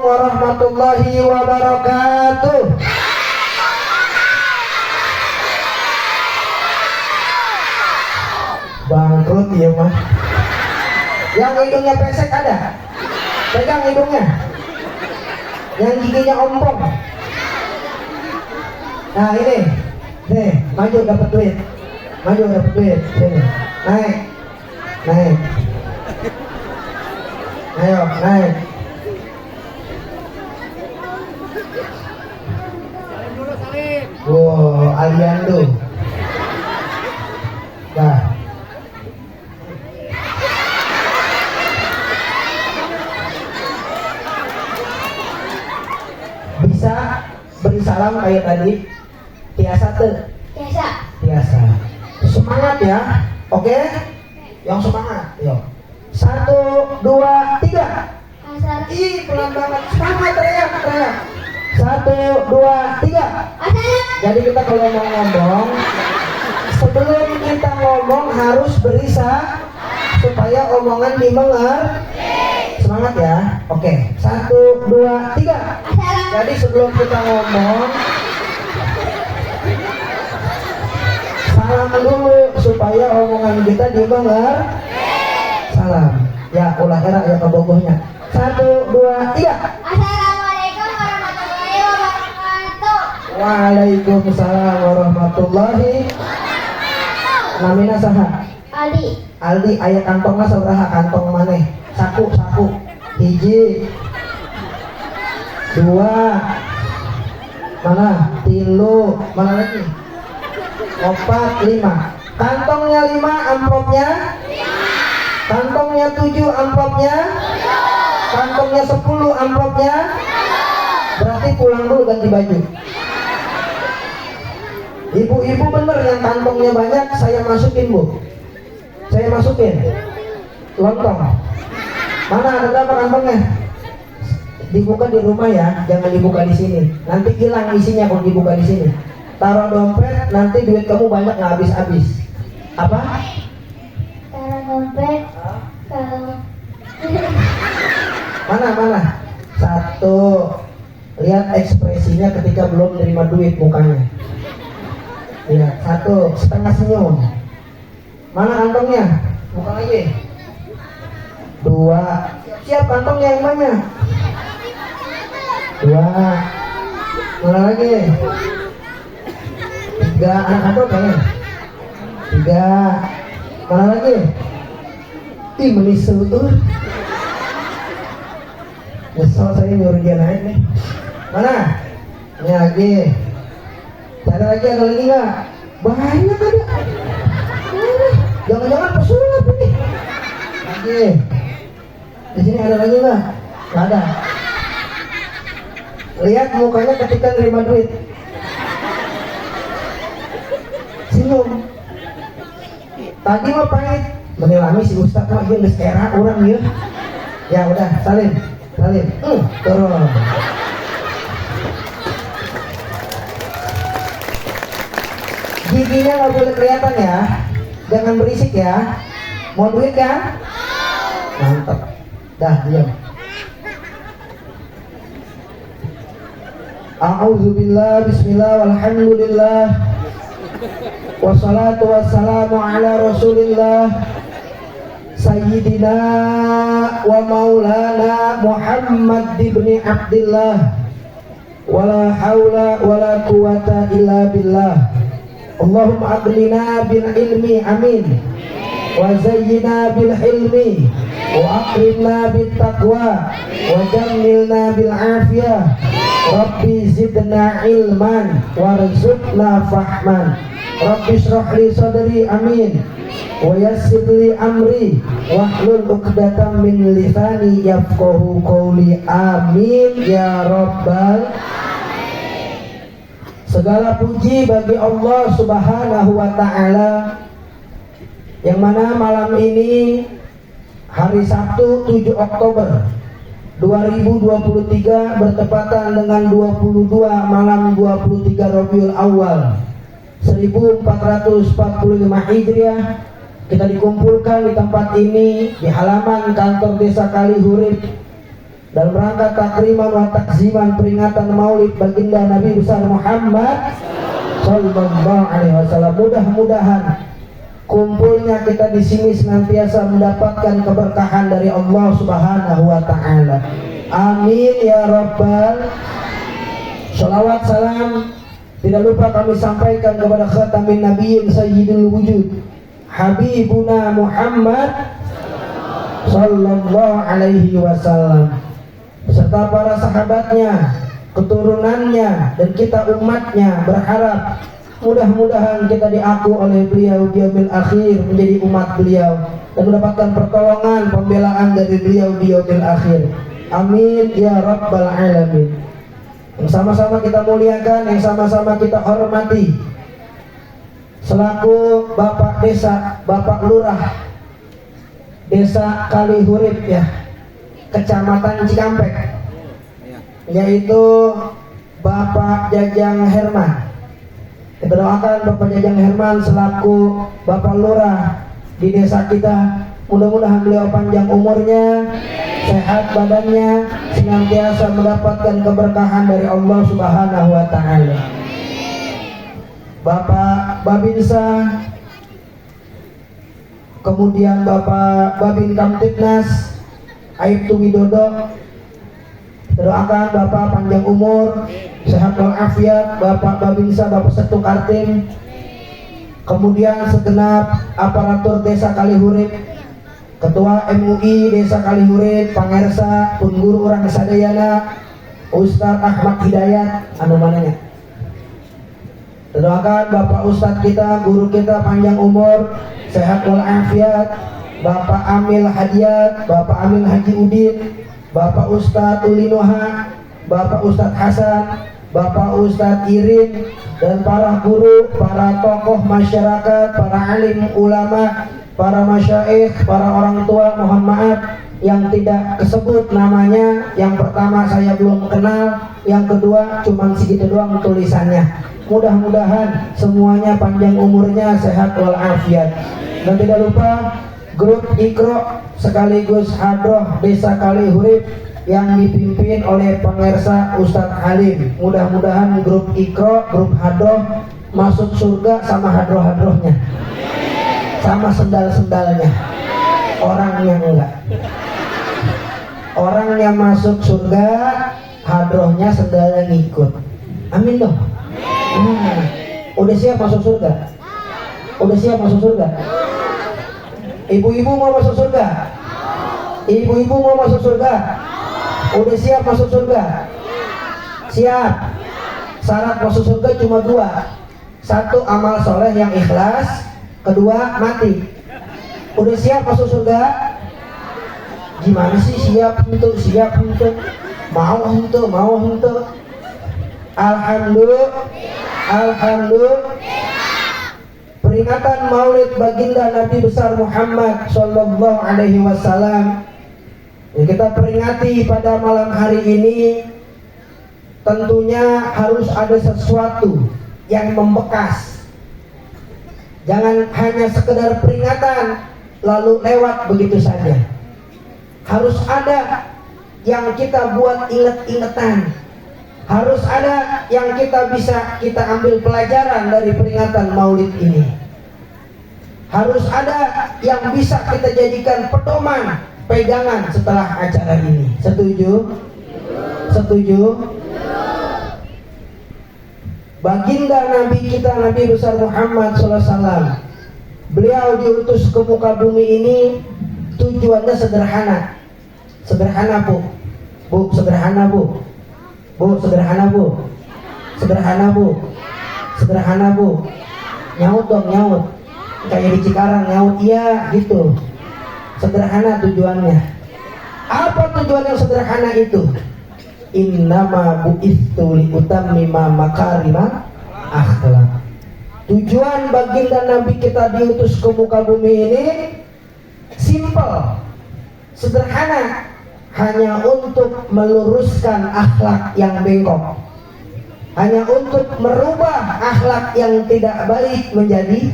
warahmatullahi wabarakatuh. Bangkrut ya mah. Yang hidungnya pesek ada? Pegang hidungnya. Yang giginya ompong. Nah ini, nih maju dapat duit, maju dapat duit, sini, naik, naik, ayo naik. Wow, Aliando. Dah. Bisa beri salam kayak tadi. Biasa tuh. Biasa. Semangat ya. Oke? Yang semangat. Yuk. 1, 2, 3. Ih, pelan banget. Semangat, teriak. 1, 2, 3. Jadi kita kalau mau ngomong, sebelum kita ngomong harus berisa supaya omongan dimengerti. Semangat ya. Oke. 1, 2, 3. Jadi sebelum kita ngomong, salam dulu supaya omongan kita dimengerti. Salam. Ya, ulah era ya kebogohnya. 1, 2, 3. Assalamualaikum warahmatullahi wabarakatuh. Waalaikumsalam warahmatullahi. Namina saha? Aldi, aya kantongna sabaraha kantong maneh? Saku. Hiji, 2, mana? 3, mana lagi? 4, 5. Kantongnya 5, amplopnya? Kantongnya 7, amplopnya? Kantongnya 10, amplopnya? Berarti pulang dulu ganti baju. Ibu-ibu bener yang kantongnya banyak, saya masukin bu. Saya masukin lontong. Mana ada berapa kantongnya? Dibuka di rumah ya, jangan dibuka di sini. Nanti hilang isinya kalau dibuka di sini. Taruh dompet, nanti duit kamu banyak nggak habis-habis. Apa? Taruh dompet. Kalau Mana? 1. Lihat ekspresinya ketika belum menerima duit mukanya. Ya, 1. Setengah senyum. Mana kantongnya? Buka lagi. 2. Siap kantongnya yang mana? 2. Mana lagi? 3. Anak kantong kayaknya. 3. Mana lagi? Ih, menisel tuh. Nyesel saya nyuruh dia naik nih. Mana? Ini lagi. Ada lagi nggak? Banyak ada. Jangan-jangan pesulap ini. Lagi. Di sini ada lagi nggak? Nggak ada. Lihat mukanya ketika nerima duit. Senyum. Tadi mah pahit. Menilami si Ustaz mah dia geus era urang ieu. Ya udah, salim. Turun. Giginya nggak boleh kelihatan ya. Jangan berisik ya. Mau duit kan? Mantap. Dah, diam. A'udzubillah, bismillah, walhamdulillah. Wassalatu wassalamu ala rasulillah Sayyidina wa maulana Muhammad ibn Abdillah. Wala hawla wala quwata illa billah. Allahumma aghnina bil ilmi, amin. Wa zayyina bil hilmi, wa akrimna bit taqwa, wa jammilna bil afiyah. Rabbi zidna ilman warzuqna fahman. Rabbi shrah li sadri, amin. Wa yassir li amri wahlul 'uqdatam min lisani yafqahu qawli, amin ya rabbal. Segala puji bagi Allah Subhanahu wa ta'ala, yang mana malam ini hari Sabtu 7 Oktober 2023 bertepatan dengan 22 malam 23 Rabiul Awal 1445 Hijriah. Kita dikumpulkan di tempat ini di halaman kantor Desa Kalihurip dalam rangka takriman wa takziman peringatan Maulid baginda Nabi besar Muhammad sallallahu alaihi wasallam. Mudah-mudahan kumpulnya kita di sini senantiasa mendapatkan keberkahan dari Allah Subhanahu wa taala. Amin ya rabbal. Shalawat salam tidak lupa kami sampaikan kepada khatamin nabiyyin sayyidul wujud Habibuna Muhammad sallallahu alaihi wasallam beserta para sahabatnya, keturunannya, dan kita umatnya. Berharap mudah-mudahan kita diaku oleh beliau di yaumil akhir menjadi umat beliau dan mendapatkan pertolongan pembelaan dari beliau di yaumil akhir. Amin ya rabbal alamin. Yang sama-sama kita muliakan, yang sama-sama kita hormati selaku Bapak Desa, Bapak Lurah Desa Kalihurip ya, Kecamatan Cikampek, yaitu Bapak Jajang Herman. Kita doakan Bapak Jajang Herman selaku Bapak Lurah di desa kita, mudah-mudahan beliau panjang umurnya, sehat badannya, senantiasa mendapatkan keberkahan dari Allah Subhanahu wa taala. Bapak Babinsa, kemudian Bapak Babin Kamtibnas Aibtu Widodo, doakan Bapak panjang umur, sehat walafiat, Bapak Babinsa, Bapak Setu Kartim, kemudian segenap aparatur Desa Kalihurip, Ketua MUI Desa Kalihurip, Pangersa, Pun Guru Urang Sadayana, Ustadz Ahmad Hidayat, anu mananya. Doakan Bapak Ustadz kita, guru kita panjang umur, sehat walafiat, Bapak Amil Hadiat, Bapak Amil Haji Udin, Bapak Ustadz Ulinoha, Bapak Ustadz Hasan, Bapak Ustadz Irin, dan para guru, para tokoh masyarakat, para alim ulama, para masyaikh, para orang tua. Mohon maaf yang tidak kesebut namanya. Yang pertama saya belum kenal, yang kedua cuman segitu doang tulisannya. Mudah-mudahan semuanya panjang umurnya, sehat walafiat. Dan tidak lupa grup Ikro sekaligus Hadroh Desa Kalihurip yang dipimpin oleh Pangersa Ustadz Halim. Mudah-mudahan grup Ikro, grup Hadroh masuk surga sama hadroh-hadrohnya, sama sendal-sendalnya. Orangnya enggak. Orangnya masuk surga, hadrohnya sendalnya ngikut. Amin dong. Nah, udah siap masuk surga? Udah siap masuk surga? Ibu-ibu mau masuk surga? Ibu-ibu mau masuk surga? Udah siap masuk surga? Siap. Syarat masuk surga cuma dua. Satu, amal soleh yang ikhlas. Kedua, mati. Udah siap masuk surga? Gimana sih siap untuk? Siap untuk? Mau untuk? Mau untuk? Alhamdulillah. Alhamdulillah. Peringatan Maulid baginda Nabi besar Muhammad sallallahu alaihi wasallam yang kita peringati pada malam hari ini, tentunya harus ada sesuatu yang membekas. Jangan hanya sekedar peringatan lalu lewat begitu saja. Harus ada yang kita buat inget-ingetan. Harus ada yang kita bisa kita ambil pelajaran dari peringatan Maulid ini. Harus ada yang bisa kita jadikan pedoman, pegangan setelah acara ini. Setuju? Setuju? Baginda Nabi kita, Nabi besar Muhammad SAW, beliau diutus ke muka bumi ini tujuannya sederhana. Sederhana bu, bu sederhana bu. Bu, sederhana bu. Sederhana bu. Sederhana bu. Nyaut dong, nyaut. Kayak di Cikarang nyaut, iya gitu. Sederhana tujuannya. Apa tujuan yang sederhana itu? Innama bu'ithu liutammima makarima akhlak. Tujuan baginda Nabi kita diutus ke muka bumi ini simple, sederhana. Hanya untuk meluruskan akhlak yang bengkok, hanya untuk merubah akhlak yang tidak baik menjadi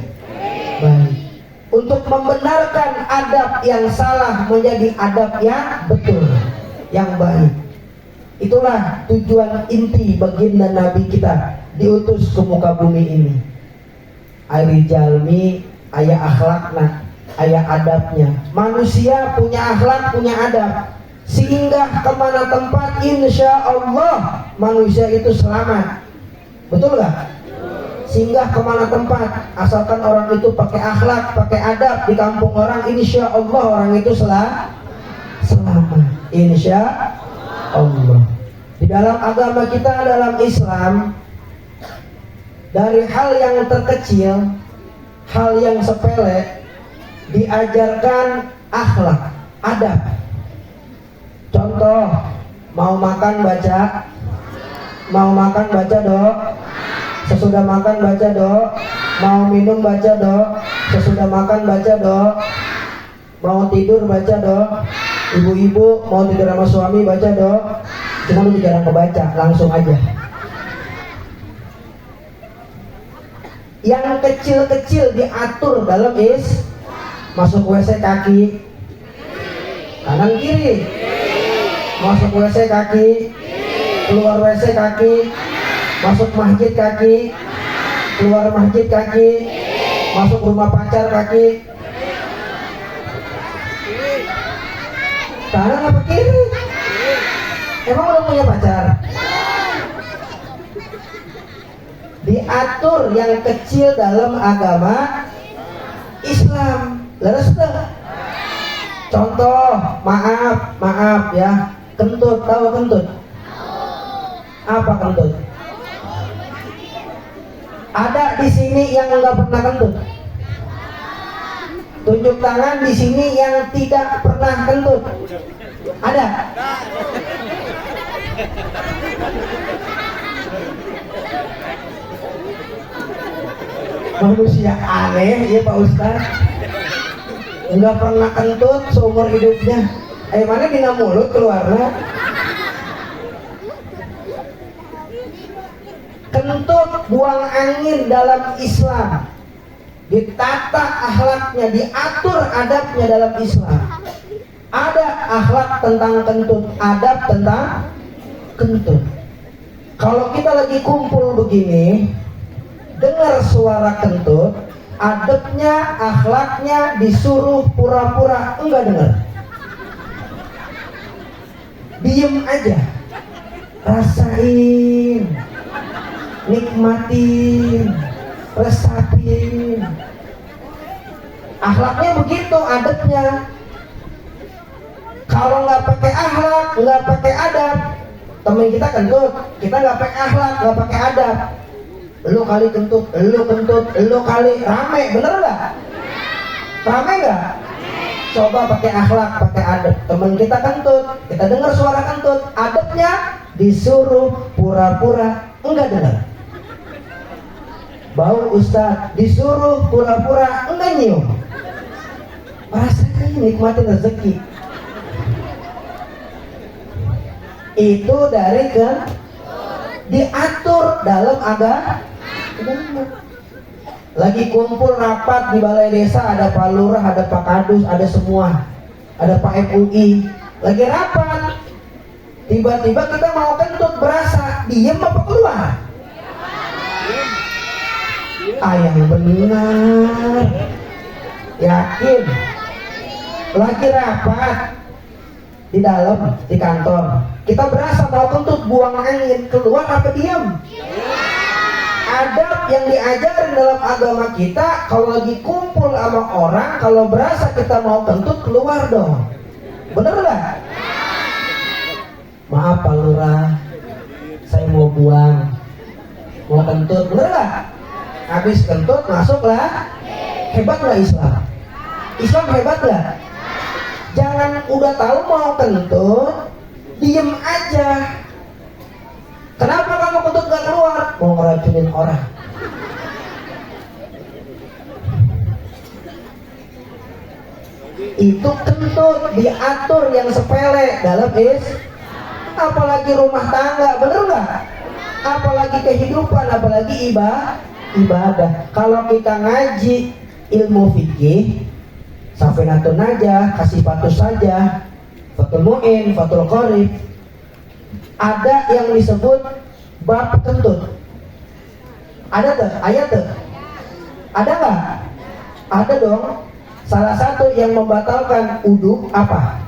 baik, untuk membenarkan adab yang salah menjadi adab yang betul. yang baik. Itulah tujuan inti baginda Nabi kita diutus ke muka bumi ini. Ari jalmi aya akhlakna, aya adabnya. Manusia punya akhlak, punya adab, sehingga kemana tempat insya Allah manusia itu selamat. Betul gak? Sehingga kemana tempat, asalkan orang itu pakai akhlak, pakai adab di kampung orang, insya Allah orang itu selamat. Insya Allah. Di dalam agama kita, dalam Islam, dari hal yang terkecil, hal yang sepele, diajarkan akhlak, adab. Contoh, mau makan baca do, sesudah makan baca do, mau minum baca do, sesudah makan baca do, mau tidur baca do, ibu-ibu mau tidur sama suami baca do. Cuma lu jarang kebaca, langsung aja. Yang kecil-kecil diatur dalam masuk WC kaki kanan kiri, masuk WC kaki, keluar WC kaki, masuk masjid kaki, keluar masjid kaki, masuk rumah pacar kaki. Kanan apa kiri? Emang udah punya pacar? Diatur yang kecil dalam agama Islam. Leres tuh. Contoh, maaf ya, kentut, tahu kentut? Apa kentut? Ada di sini yang nggak pernah kentut? Tunjuk tangan di sini yang tidak pernah kentut. Ada? Manusia aneh ya Pak Ustaz, nggak pernah kentut seumur hidupnya. Mana dina mulut keluarnya. Kentut buang angin dalam Islam, ditata akhlaknya, diatur adabnya dalam Islam. Ada akhlak tentang kentut, adab tentang kentut. Kalau kita lagi kumpul begini, dengar suara kentut, adabnya, akhlaknya disuruh pura-pura enggak dengar. Diem aja, rasain, nikmatin, resapin. Akhlaknya begitu, adabnya. Kalau nggak pakai akhlak, nggak pakai adab, temen kita kentut, kita nggak pakai akhlak, nggak pakai adab, lu kali kentut, lu kali rame, bener nggak? Rame nggak? Coba pakai akhlak, pakai adab. Temen kita kentut, kita dengar suara kentut, adabnya disuruh pura-pura enggak dengar. Bau Ustaz, disuruh pura-pura enggak nyium. Rasanya nikmatin rezeki. Itu dari diatur dalam agama. Lagi kumpul rapat di balai desa, ada Pak Lurah, ada Pak Kadus, ada semua, ada Pak MUI, lagi rapat. Tiba-tiba kita mau kentut, berasa diem apa keluar? Yang benar, yakin. Lagi rapat di dalam, di kantor, kita berasa mau kentut, buang angin, keluar apa diam? Adab yang diajarin dalam agama kita, kalau lagi kumpul sama orang, kalau berasa kita mau kentut, keluar dong. Bener gak? Maaf Pak Lurah, saya mau buang, mau kentut, bener gak? Habis kentut, masuklah. Hebat gak Islam? Islam hebat gak? Jangan udah tahu mau kentut, diem aja. Kenapa kamu kentut gak keluar? Mau ngeracunin orang. Itu kentut diatur yang sepele dalam apalagi rumah tangga, bener nggak? Apalagi kehidupan, apalagi ibadah. Kalau kita ngaji ilmu fikih, safinatun aja, kasih patus saja, Fathul Mu'in, Fathul Qorib. Ada yang disebut bab kentut. Ada tuh, ayat tuh. Ada nggak? Ada dong. Salah satu yang membatalkan wudu apa?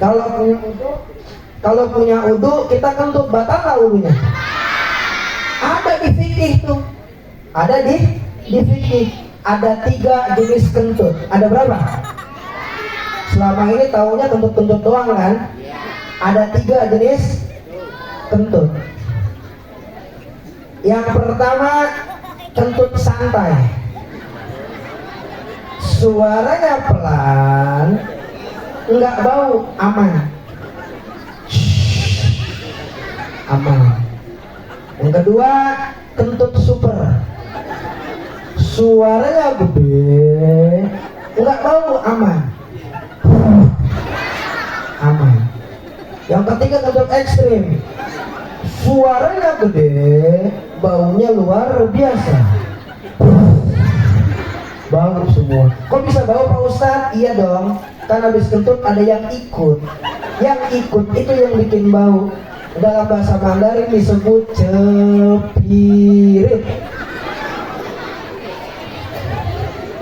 Kalau punya wudu kita kentut, batal nggak wudunya? Ada di fikih tuh. Ada di fikih. Ada 3 jenis kentut. Ada berapa? Selama ini taunya kentut-kentut doang kan? Ada 3 jenis kentut. Yang pertama kentut santai. Suaranya pelan, nggak bau, aman. Aman. Yang kedua kentut super. Suaranya gede, nggak bau, aman. Aman. Yang ketiga kentut ekstrim. Suaranya gede, baunya luar biasa. Bau semua. Kok bisa bau Pak Ustadz? Iya dong. Kan habis kentut ada yang ikut. Yang ikut itu yang bikin bau. Dalam bahasa Mandarin disebut cepirit.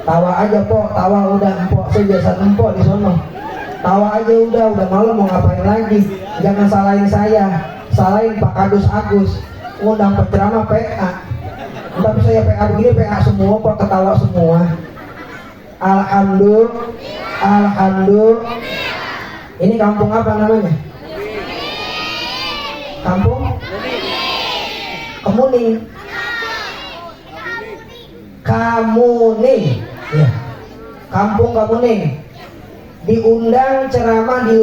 Tawa aja po, tawa udah empok, saya biasa empok di sono. Tawa aja udah malam mau ngapain lagi. Jangan salahin saya, salahin Pak Kadus Agus. Ngundang penceramah PA. Tapi saya PA begini, PA semua, Pak ketawa semua. Alhamdulillah. Ini kampung apa namanya? Kampung Kemuning. Kamuning. Ya. Kampung Kamuning. Diundang ceramah di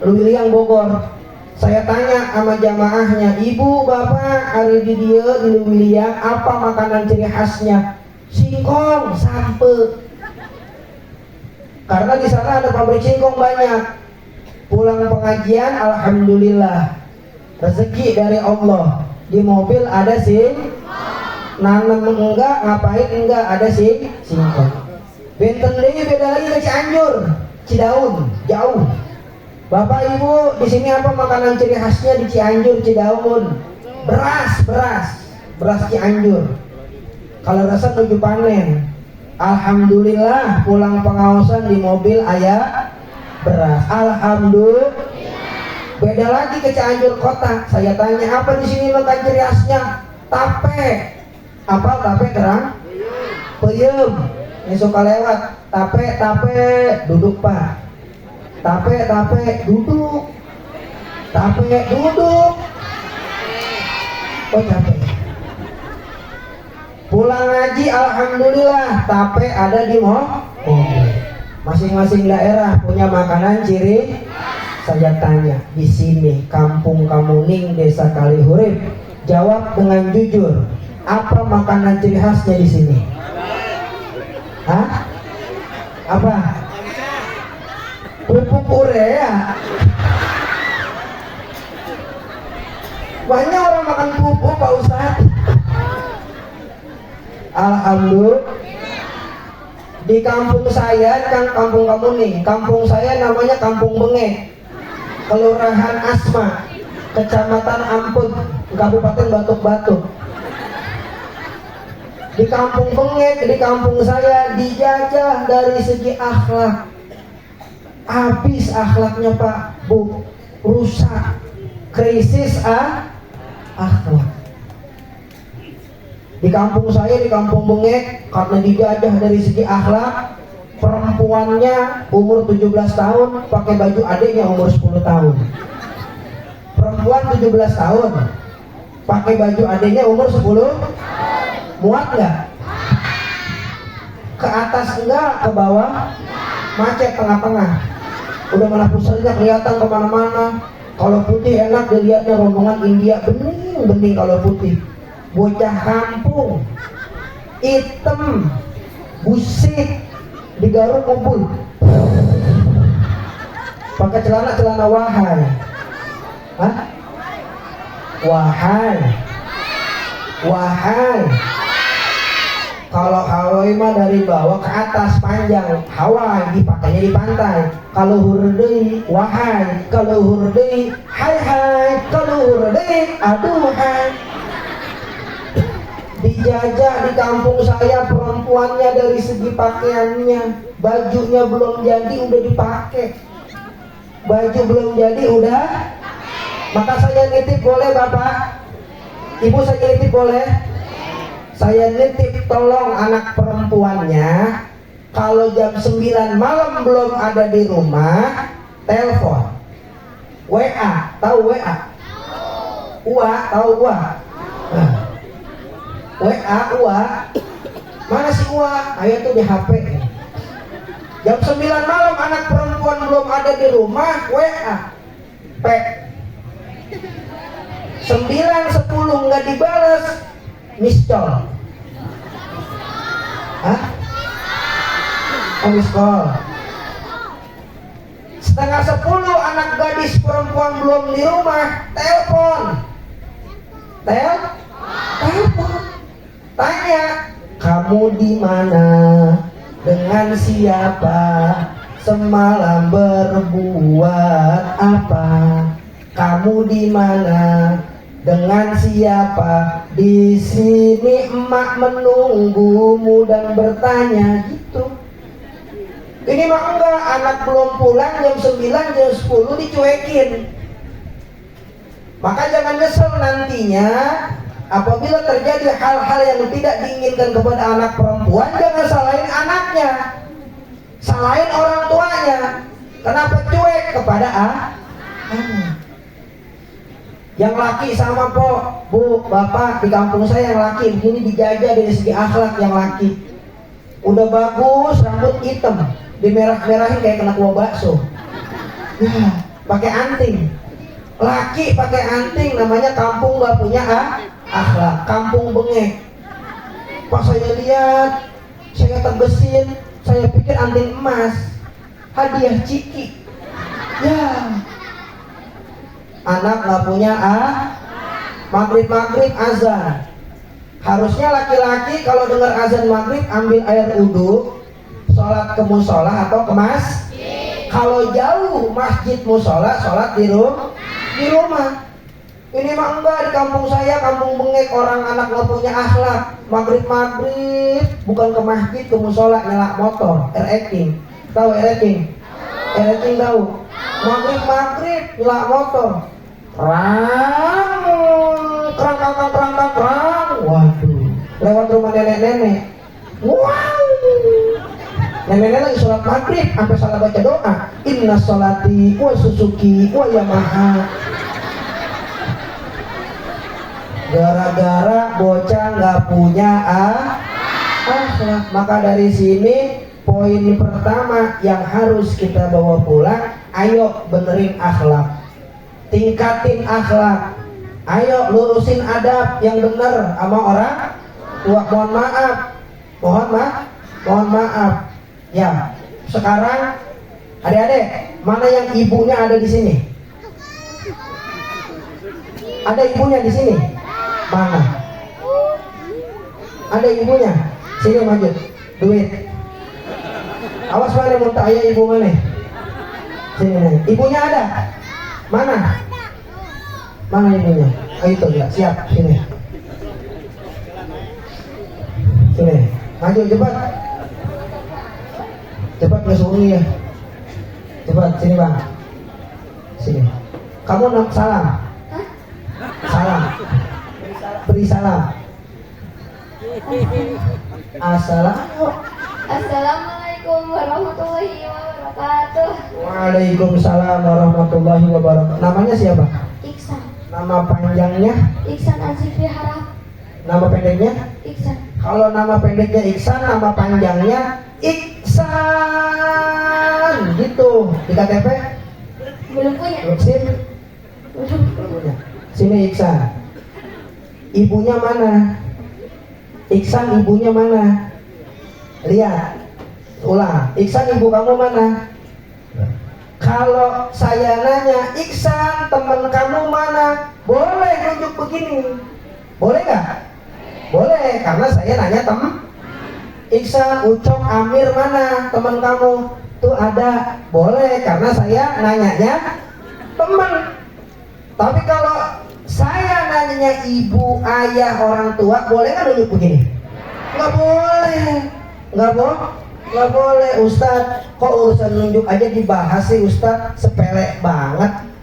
Luwiliang Bogor. Saya tanya sama jamaahnya, ibu bapak hari di dia di Luwiliang, apa makanan ciri khasnya? Singkong, sampe. Karena di sana ada pabrik singkong banyak. Pulang pengajian, alhamdulillah, rezeki dari Allah. Di mobil ada nanam enggak, ngapain enggak, ada singkong. Benten deui beda lagi ke Cianjur, Cidaun, jauh. Bapak ibu, di sini apa makanan ciri khasnya di Cianjur, Cidaun? Beras Cianjur. Kalau rasa tujuh panen. Alhamdulillah, pulang pengawasan di mobil ayah beras. Alhamdulillah. Beda lagi ke Cianjur kota. Saya tanya, apa di sini makan ciri khasnya? Tape. Apa tape terang? Peyem. Ini suka lewat. Tape, duduk Pak. Tape, duduk. Tape, duduk. Oh capek. Pulang ngaji, alhamdulillah, tape ada di mobil. Masing-masing daerah punya makanan ciri. Saya tanya, di sini Kampung Kamuning, Desa Kalihurip, jawab dengan jujur, apa makanan ciri khasnya di sini? Hah? Apa? Pupuk urea. Banyak orang makan pupuk Pak Ustadz. Alhamdulillah. Di kampung saya kan Kampung Kamuning. Kampung saya namanya Kampung Bengek, Kelurahan Asma, Kecamatan Amput, Kabupaten Batuk-Batuk. Di Kampung Bengek, di kampung saya dijajah dari segi akhlak. Habis akhlaknya Pak Bu, rusak, krisis akhlak. Di kampung saya, di Kampung Bengek, karena dijajah dari segi akhlak, perempuannya umur 17 tahun pakai baju adiknya umur 10 tahun. Perempuan 17 tahun pakai baju adiknya umur 10. Muat nggak? Ke atas enggak, ke bawah macet, tengah-tengah. Udah mana pusatnya kelihatan kemana-mana. Kalau putih enak dilihatnya, rombongan India bening kalau putih. Bocah kampung hitam busit digaruk kumpul, pakai celana wahai. Hah? Wahai Kalau Hawaii mah dari bawah ke atas panjang. Hawaii dipakainya di pantai. Kalau hurdei wahai, kalau hurdei hai hai, kalau hurdei aduhai. Dijajah di kampung saya perempuannya dari segi pakaiannya, bajunya belum jadi udah dipakai. Baju belum jadi udah. Maka saya nitip boleh Bapak? Ibu saya nitip boleh? Saya nitip tolong anak perempuannya kalau jam 9 malam belum ada di rumah, telepon. WA, tahu WA? UA, tahu UA? Nah, WA, UA. Mana sih UA? Ayo tuh di HP. Jam 9 malam anak perempuan belum ada di rumah, WA. P 9.10 nggak dibales, miss call. Hah? Oh, miss call. Setengah 10 anak gadis perempuan belum di rumah, telepon. Telepon. Tanya, kamu di mana? Dengan siapa? Semalam berbuat apa? Kamu di mana? Dengan siapa? Di sini emak menunggumu dan bertanya gitu. Ini mah enggak, anak belum pulang jam 9, jam 10 dicuekin. Maka jangan nyesel nantinya apabila terjadi hal-hal yang tidak diinginkan kepada anak perempuan. Jangan salahin anaknya, salahin orang tuanya. Kenapa cuek kepada anak? Yang laki sama bu, bapak di kampung saya yang laki begini dijajah dari segi akhlak. Yang laki udah bagus, rambut hitam, dimerah-merahin kayak kena kuah bakso. Ya, pakai anting. Laki pakai anting, namanya kampung gak punya akhlak, kampung bengek. Pas saya lihat, saya tergesin, saya pikir anting emas, hadiah ciki. Ya, anak gak punya maghrib azan. Harusnya laki-laki kalau dengar azan maghrib ambil air wudhu, sholat ke musola atau ke masjid. Kalau jauh masjid musola, sholat di rumah. Ini mah enggak, di kampung saya, kampung bengek, orang anak gak punya akhlak. Maghrib bukan ke masjid, ke musola, nyala motor, R-Acting. Tahu R-Acting? R-Acting tahu? Maghrib nyala motor. Kerang. Waduh, lewat rumah nenek-nenek. Wow, nenek-nenek lagi sholat maghrib sampai salah baca doa. Inna sholati wa susuki wa yamaha. Gara-gara bocah nggak punya akhlak. Maka dari sini poin pertama yang harus kita bawa pulang, ayo benerin akhlak. Tingkatin akhlak, ayo lurusin adab yang benar sama orang tua. Mohon maaf. Ya, sekarang adik-adik, mana yang ibunya ada di sini? Ada ibunya di sini? Mana? Ada ibunya? Sini maju, duit. Awas mana minta ayah ibu mana? Sini, ibunya ada? Mana? Mana ibunya? Oh itu ya, siap, sini. Sini, maju cepat. Cepat ngesungi ya. Cepat, sini bang. Sini. Kamu nak salam? Salam. Beri salam. Assalamualaikum warahmatullahi wabarakatuh. Waalaikumsalam warahmatullahi wabarakatuh. Namanya siapa? Iksan. Nama panjangnya? Iksan Azifri Harap. Nama pendeknya? Iksan. Kalau nama pendeknya Iksan, nama panjangnya Iksan. Gitu. Di KTP? Belum punya. SIM? Belum punya. Sini Iksan. Ibunya mana? Iksan ibunya mana? Lihat. Ulang. Iksan ibu kamu mana? Kalau saya nanya, Iksan teman kamu mana? Boleh nunjuk begini. Boleh nggak? Boleh, karena saya nanya Iksan, Ucok, Amir mana teman kamu? Tuh ada, boleh karena saya nanyanya teman. Tapi kalau saya nanyanya ibu, ayah, orang tua, boleh nggak nunjuk begini? Nggak boleh, nggak boleh. Ustadz, kok urusan nunjuk aja dibahas sih Ustadz? Sepele banget.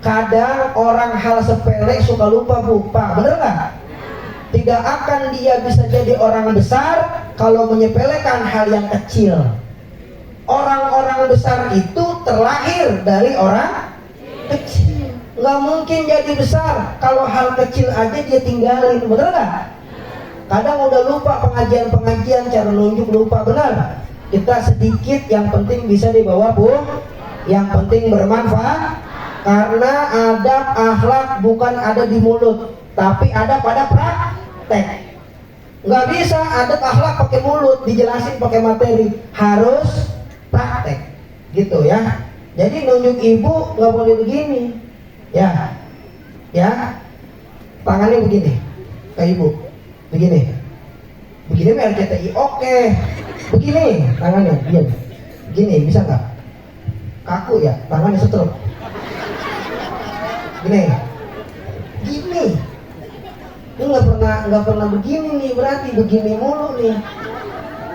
Kadang orang hal sepele suka lupa Bu, Pak, bener nggak? Tidak akan dia bisa jadi orang besar kalau menyepelekan hal yang kecil. Orang-orang besar itu terlahir dari orang kecil. Nggak mungkin jadi besar kalau hal kecil aja dia tinggalin, bener nggak? Kadang udah lupa pengajian-pengajian, cara nunjuk lupa, benar. Kita sedikit, yang penting bisa dibawa Bu. Yang penting bermanfaat. Karena adab akhlak bukan ada di mulut, tapi ada pada praktek. Nggak bisa adab akhlak pakai mulut, dijelasin pakai materi, harus praktek, gitu ya. Jadi nunjuk ibu nggak boleh begini, ya, tangannya begini, ke ibu, begini RCTI, oke, begini tangannya, diam, begini bisa nggak? Kaku ya, tangannya stroke, gini. Ini nggak pernah begini nih, berarti begini mulu nih.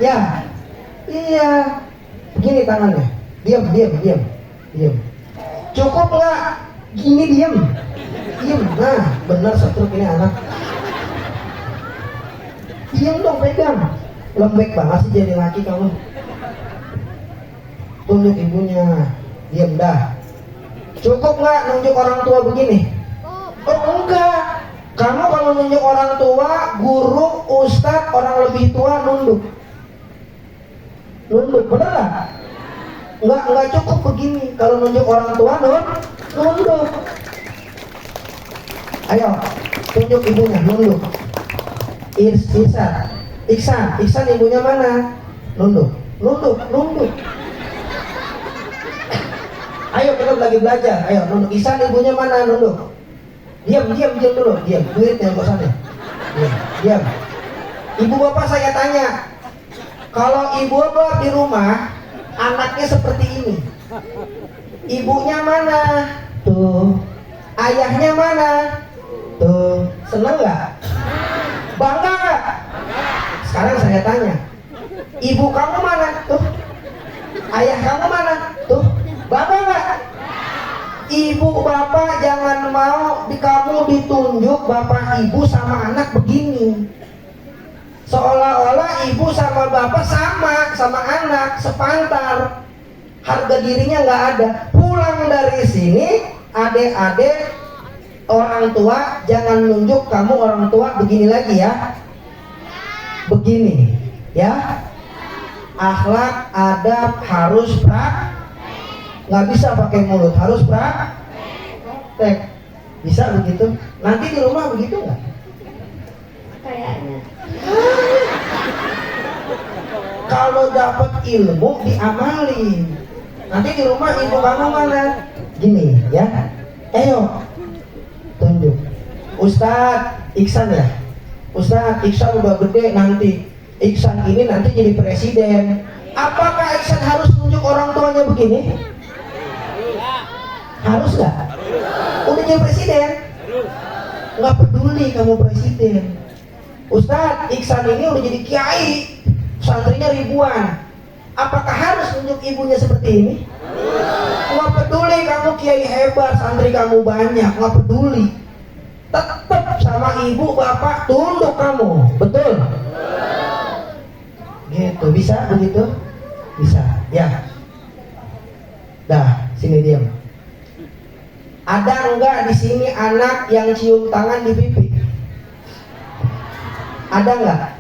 Ya, iya, begini tangannya. Diam. Cukup nggak? Gini diam. Nah, benar stroke ini anak. Diam dong, pegang. Lembek banget sih jadi laki kamu. Tunjuk ibunya. Diam dah. Cukup nggak nunjuk orang tua begini? Oh enggak. Kamu kalau nunjuk orang tua, guru, ustadz, orang lebih tua nunduk, bener nggak? Nggak cukup begini. Kalau nunjuk orang tua nunduk. Ayo, tunjuk ibunya, nunduk. Iksan, ibunya mana? Nunduk. Ayo kita lagi belajar. Ayo nunduk. Iksan, ibunya mana? Nunduk. Diam dulu, duitnya kosannya. Diam. Ibu bapak saya tanya, kalau ibu bapak di rumah, anaknya seperti ini, ibunya mana? Tuh. Ayahnya mana? Tuh. Seneng nggak? Bangga nggak? Sekarang saya tanya, ibu kamu mana? Tuh. Ayah kamu mana? Tuh. Bangga nggak? Ibu bapak jangan mau kamu ditunjuk bapak ibu sama anak begini, seolah-olah ibu sama bapak sama anak sepantar, harga dirinya nggak ada. Pulang dari sini, adik-adik orang tua jangan nunjuk kamu orang tua begini lagi ya, begini ya. Akhlak adab harus nggak bisa pakai mulut, harus praktek. Bisa begitu? Nanti di rumah begitu nggak? Kayaknya. Kalau dapat ilmu diamalin. Nanti di rumah ibu kamu mana? Gini ya. Ayo tunjuk. Ustadz Iksan ya. Ustadz Iksan udah gede nanti. Iksan ini nanti jadi presiden. Apakah Iksan harus tunjuk orang tuanya begini? Harus nggak? Udah jadi presiden? Nggak peduli kamu presiden. Ustadz Iksan ini udah jadi kiai, santrinya ribuan. Apakah harus tunjuk ibunya seperti ini? Nggak peduli kamu kiai hebat, santri kamu banyak, nggak peduli. Tetap sama ibu bapak tunduk kamu, betul? Gitu, bisa begitu? Bisa, ya. Dah, sini diam. Ada enggak di sini anak yang cium tangan di pipi? Ada enggak?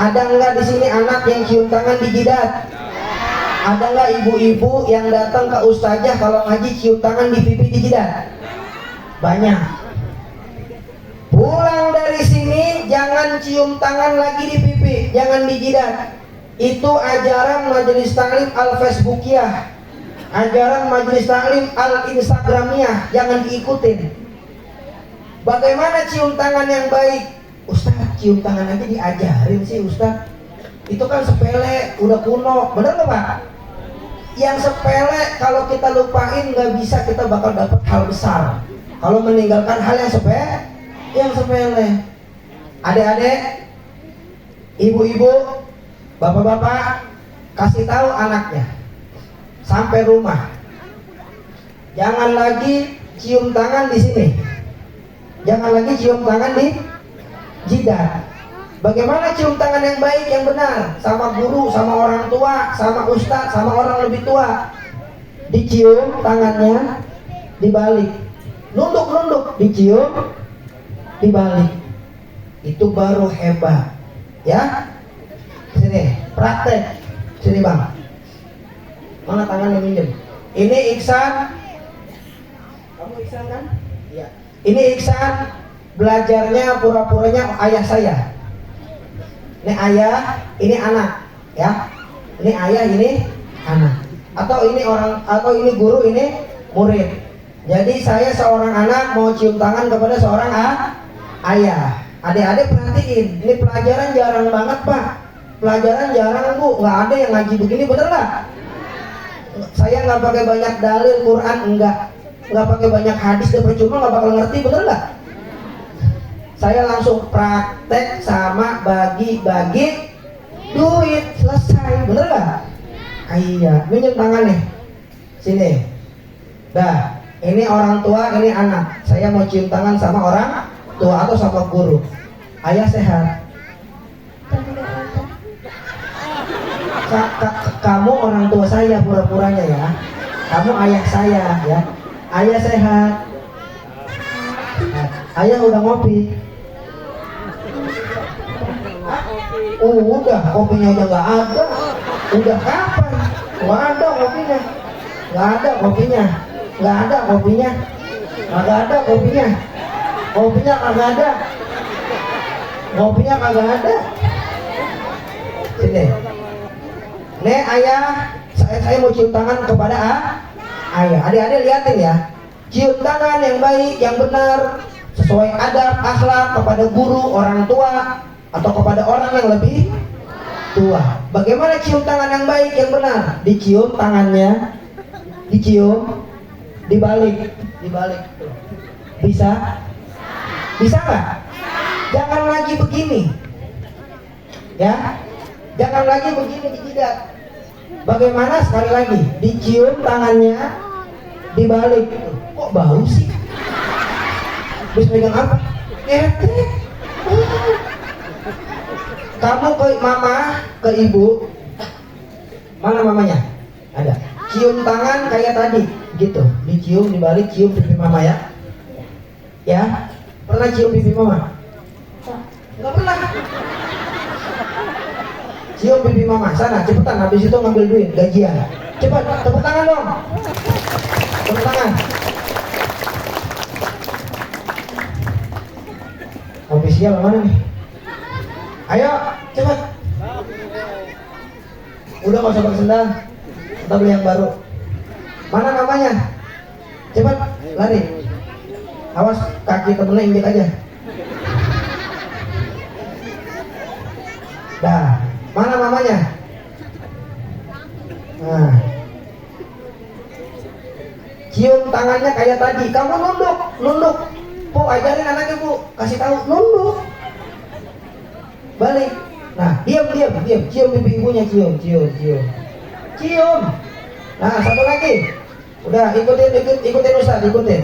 Ada enggak di sini anak yang cium tangan di jidat? Ada enggak ibu-ibu yang datang ke ustazah kalau ngaji cium tangan di pipi di jidat? Banyak. Pulang dari sini jangan cium tangan lagi di pipi, jangan di jidat. Itu ajaran majelis taklim al-Facebookiyah. Ajaran majelis taklim al-Instagramiyah, jangan diikutin. Bagaimana cium tangan yang baik? Ustaz, cium tangan aja diajarin sih Ustaz? Itu kan sepele, udah kuno, bener nggak Pak? Yang sepele kalau kita lupain nggak bisa, kita bakal dapat hal besar. Kalau meninggalkan hal yang sepele. Adik-adik, ibu-ibu, bapak-bapak, kasih tahu anaknya sampai rumah, jangan lagi cium tangan di sini, jangan lagi cium tangan di jidat. Bagaimana cium tangan yang baik, yang benar? Sama guru, sama orang tua, sama ustadz, sama orang lebih tua. Dicium tangannya, dibalik. Nunduk, dicium, dibalik. Itu baru hebat. Ya? Sini, praktek. Sini bang. Mana tangan yang minjem? Ini Iksan. Kamu Iksan kan? Iya. Ini Iksan, belajarnya pura-puranya ayah saya. Ini ayah, ini anak, ya. Ini ayah, ini anak. Atau ini orang, atau ini guru, ini murid. Jadi saya seorang anak mau cium tangan kepada seorang ayah. Adik-adik perhatiin, ini pelajaran jarang banget Pak. Pelajaran jarang Bu, nggak ada yang ngaji begini, bener nggak? Saya nggak pakai banyak dalil Quran, nggak pakai banyak hadis, dan percuma nggak bakal ngerti, bener nggak? Saya langsung praktek sama bagi-bagi duit, selesai, bener gak? Iya, minjem tangan nih, sini. Dah, ini orang tua, ini anak. Saya mau cium tangan sama orang tua atau sama guru. Ayah sehat. Kamu orang tua saya pura-puranya ya. Kamu ayah saya ya. Ayah sehat. Ayah udah ngopi. Udah, kopinya aja nggak ada. Udah kapan? Nggak ada kopinya. Nggak ada kopinya. Nggak ada kopinya. Nggak ada kopinya. Kopinya kagak ada. Kopinya kagak ada. Sini. Nih ayah, saya mau cium tangan kepada ayah. Adik-adik liatin ya. Cium tangan yang baik, yang benar, sesuai adab, akhlak kepada guru, orang tua, atau kepada orang yang lebih tua. Bagaimana cium tangan yang baik, yang benar? Dicium tangannya, dicium, dibalik. Bisa? Bisa nggak? Jangan lagi begini, ya. Jangan lagi begini di jidat. Bagaimana sekali lagi? Dicium tangannya, dibalik. Kok bau sih? Terus pegang apa? Ketek. Kamu ke mama, ke ibu. Mana mamanya? Ada. Cium tangan kayak tadi, gitu. Dicium, dibalik, cium pipi mama ya. Ya. Pernah cium pipi mama? Enggak pernah. Cium pipi mama, sana cepetan, habis itu ngambil duit, gajian. Cepat, tepuk tangan dong. Tepuk tangan. Ofisial mana nih? Ayo, cepat. Udah gak usah pakai sendal, kita beli yang baru. Mana namanya? Cepat, lari. Awas kaki temennya injek aja. Dah, mana mamanya? Nah, cium tangannya kayak tadi. Kamu nunduk. Bu, ajarin anaknya Bu, kasih tahu nunduk. Balik. Nah, diam. Cium pipi ibunya, cium. Nah, satu lagi. Udah, ikutin Ustaz, ikutin.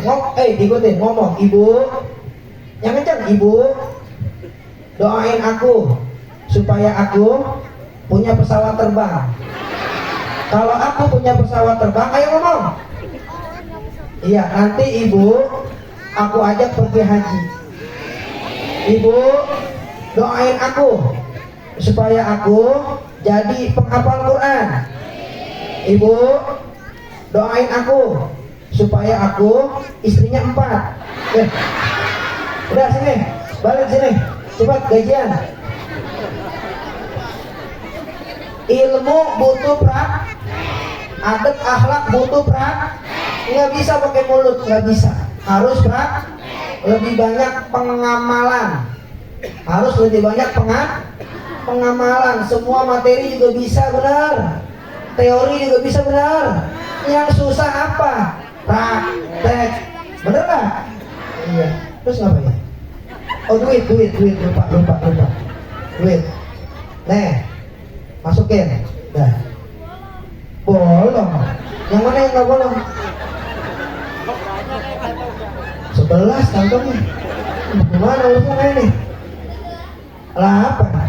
Ikutin ngomong. Ibu, yang kencang. Ibu, doain aku supaya aku punya pesawat terbang. Kalau aku punya pesawat terbang, ayo ngomong. Iya, nanti ibu aku ajak pergi haji. Ibu, doain aku supaya aku jadi penghafal Quran. Ibu, doain aku supaya aku istrinya 4. Udah sini, balik sini, cepat gajian. Ilmu butuh adab akhlak butuh nggak bisa pakai mulut, nggak bisa, harus lebih banyak pengamalan. Harus lebih banyak pengamalan. Semua materi juga bisa benar, teori juga bisa benar. Yang susah apa? Praktek. Bener nggak? Iya. Terus ngapain? Oh, duit, lupa. Duit. Nih, masukin. Dah. Bolong. Yang mana yang nggak bolong? 11 kantongnya. Gimana urusannya nih? Lah apa?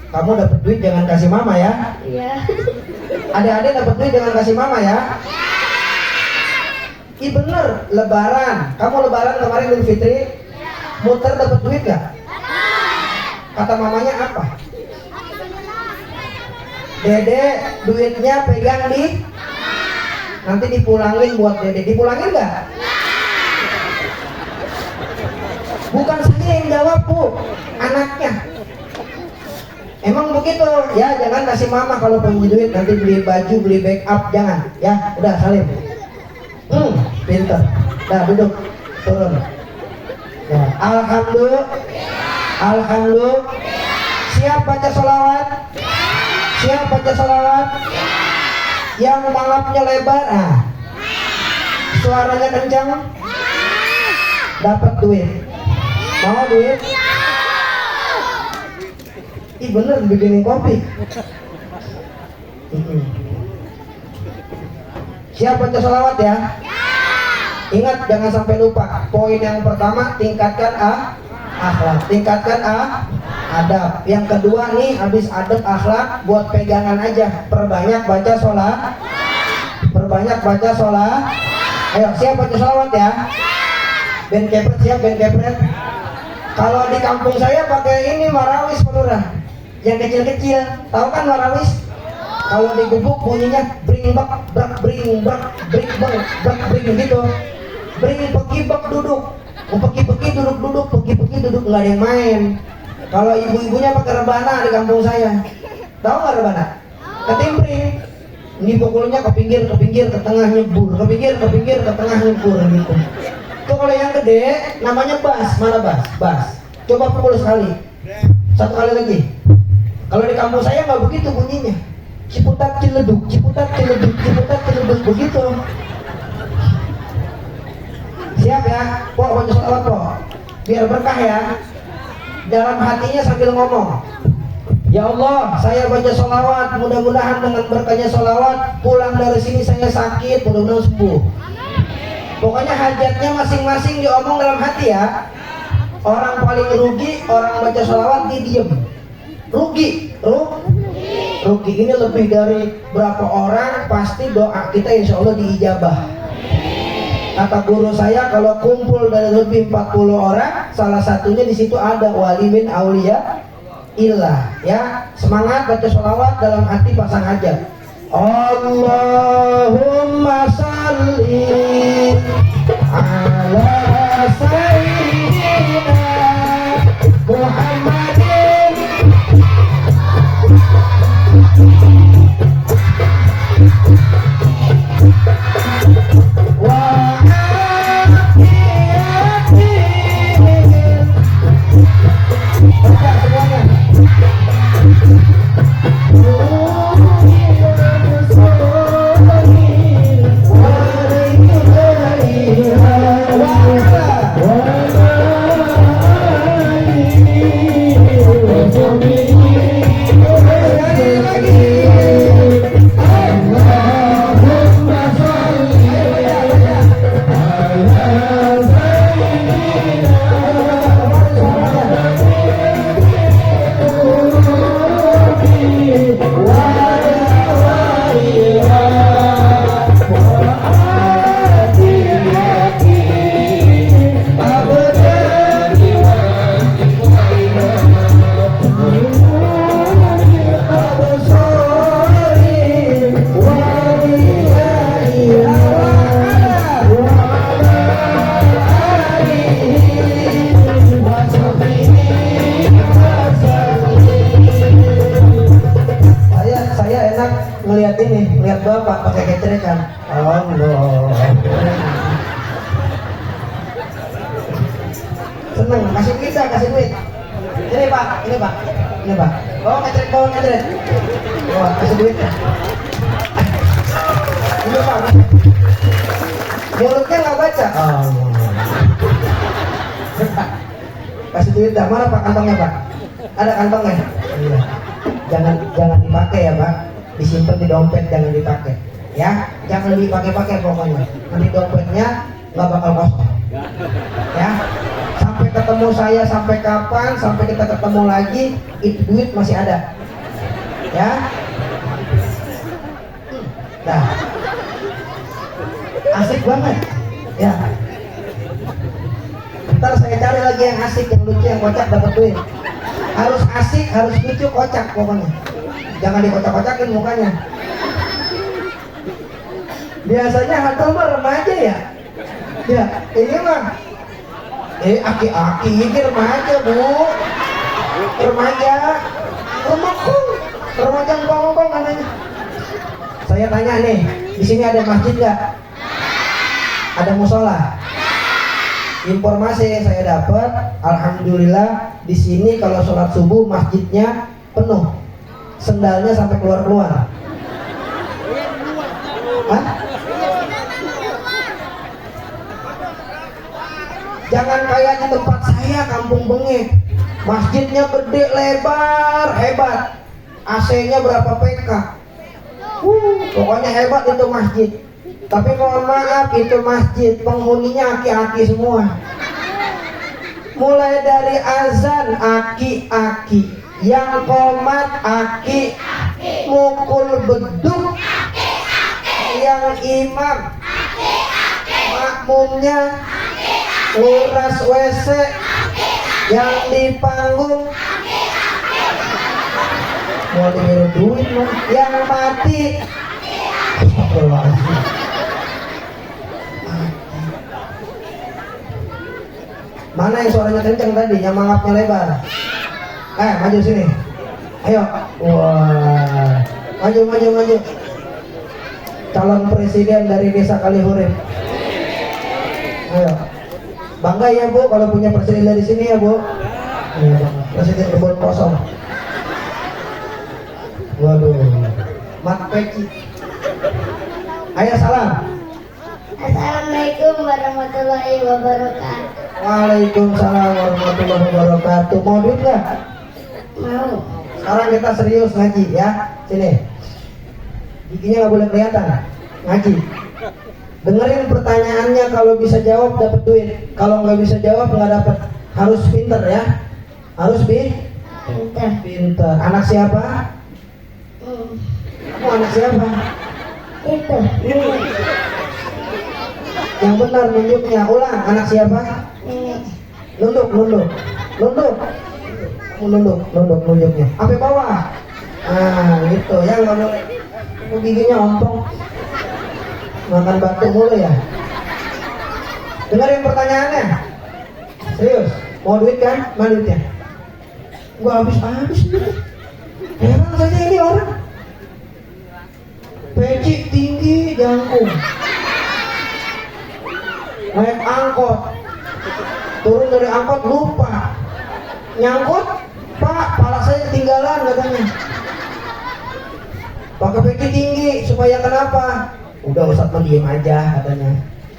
Kamu dapat duit jangan kasih mama ya. Iya. Adik-adik dapat duit jangan kasih mama ya. Ih bener, lebaran. Kamu lebaran kemarin Idul Fitri, muter dapat duit gak? Kata mamanya apa? Dede, duitnya pegang di, nanti dipulangin buat dede. Dipulangin gak? Bukan saya yang jawab, Bu, anaknya. Emang begitu ya, jangan kasih mama kalau punya duit, nanti beli baju, beli make up, jangan ya. Udah salim. Pinter. Dah duduk, turun. Ya, alhamdulillah. Siap baca sholawat? Siap baca sholawat? Yang malapnya lebar, suaranya kencang, dapat duit. Mau duit? Ih bener bikinin kopi. Siap baca sholawat ya? Ingat jangan sampai lupa. Poin yang pertama tingkatkan akhlak, tingkatkan adab. Yang kedua nih habis adab akhlak buat pegangan aja. Perbanyak baca sholat. Ayo siap baca sholawat ya? Ben kepret siap, ben kepret. Kalau di kampung saya pakai ini marawis pelurah. Yang kecil-kecil, tahu kan marawis? Kalau digubuk bunyinya bring bak brak bring bak bring bak brak bring gitu. Bring pergi bak duduk, pergi duduk nggak ada yang main. Kalau ibu-ibunya pakai rebana di kampung saya, tahu nggak rebana? Ketimpring. Ini pukulnya ke pinggir, ke tengah nyebur, ke pinggir, ke tengah nyebur gitu. Itu kalau yang gede namanya bas. Mana bas? Coba pukul sekali. Satu kali lagi. Kalau di kampung saya nggak begitu bunyinya. Ciputat ciledug begitu. Siap ya? Pok baca sholawat pok. Biar berkah ya. Dalam hatinya sambil ngomong. Ya Allah, saya baca sholawat. Mudah-mudahan dengan berkahnya sholawat, pulang dari sini saya sakit, mudah-mudahan sembuh. Pokoknya hajatnya masing-masing diomong dalam hati ya. Orang paling rugi orang baca sholawat dia diem. Rugi ini lebih dari berapa orang, pasti doa kita insya Allah diijabah. Kata guru saya kalau kumpul dari lebih 40 orang, salah satunya di situ ada wali min aulia illah ya. Semangat baca sholawat, dalam hati pasang hajat. Allahumma salli ala sayyidina Muhammadin wa baca semuanya. Ngeliat ini, ngeliat bapak pakai kecerekan. Allah. Seneng, kasih duit dah, kasih duit. Ini Pak, ini Pak, ini Pak. Bawa ngecret. Bawa, kasih duit. Ini Pak. Mulutnya nggak baca. Oh. Kasih duit dah. Mana Pak kantongnya Pak? Ada kantongnya? Iya. Jangan dipakai ya Pak. Disimpan di dompet, jangan dipakai. Ya, jangan dipakai-pakai pokoknya. Nanti dompetnya nggak bakal kosong. Ya, sampai ketemu saya, sampai kapan, sampai kita ketemu lagi, itu duit masih ada. Ya, nah, asik banget. Ya, ntar saya cari lagi yang asik, yang lucu, yang kocak dapat duit. Harus asik, harus lucu, kocak pokoknya. Jangan dikocak-kocakin mukanya. Biasanya hantu mah remaja ya. Ya, ini mah aki-aki ini remaja Bu. Remaja ngomong katanya. Saya tanya nih, di sini ada masjid nggak? Ada musola? Informasi saya dapat, alhamdulillah di sini kalau sholat subuh masjidnya penuh, sendalnya sampai keluar-keluar. Hah? Jangan kayak di tempat saya, Kampung Bengek. Masjidnya gede, lebar, hebat. AC-nya berapa PK. Pokoknya hebat itu masjid. Tapi mohon maaf, itu masjid penghuninya aki-aki semua. Mulai dari azan aki-aki, yang komat aki, mukul beduk, yang imam, makmumnya, nguras WC, yang di panggung, mau diberi duit loh, yang mati. Mana yang suaranya kenceng tadi, yang mangapnya lebar? Maju sini. Ayo. Wah. Maju. Calon presiden dari Desa Kalihurip. Ayo. Bangga ya Bu kalau punya presiden dari sini ya Bu. Iya, presiden kebun kosong. Waduh. Mat Peci. Ayo salam. Assalamualaikum warahmatullahi wabarakatuh. Waalaikumsalam warahmatullahi wabarakatuh. Mau duit nggak? Mau. Sekarang kita serius ngaji ya. Sini. Giginya nggak boleh kelihatan. Ngaji. Dengerin pertanyaannya, kalau bisa jawab dapat duit. Kalau nggak bisa jawab nggak dapat. Harus pinter ya. Harus pinter. Anak siapa? Kamu anak siapa? Itu. Yang benar nunjuknya. Ulang. Anak siapa? Nenek. Nunduk. Kamu nunduk nunjuknya. Sampai bawah. Nah, gitu ya, nggak boleh. Giginya ompong. Makan batu mulu ya. Dengerin pertanyaannya. Serius. Mau duit kan? Mana duitnya? Gua habis duit. Heran saja ini orang. Peci tinggi jangkung. Naik angkot. Turun dari angkot lupa. Nyangkut, Pak, pala saya ketinggalan katanya. Pakai peci tinggi supaya kenapa? Udah Ustadz mah diem aja katanya.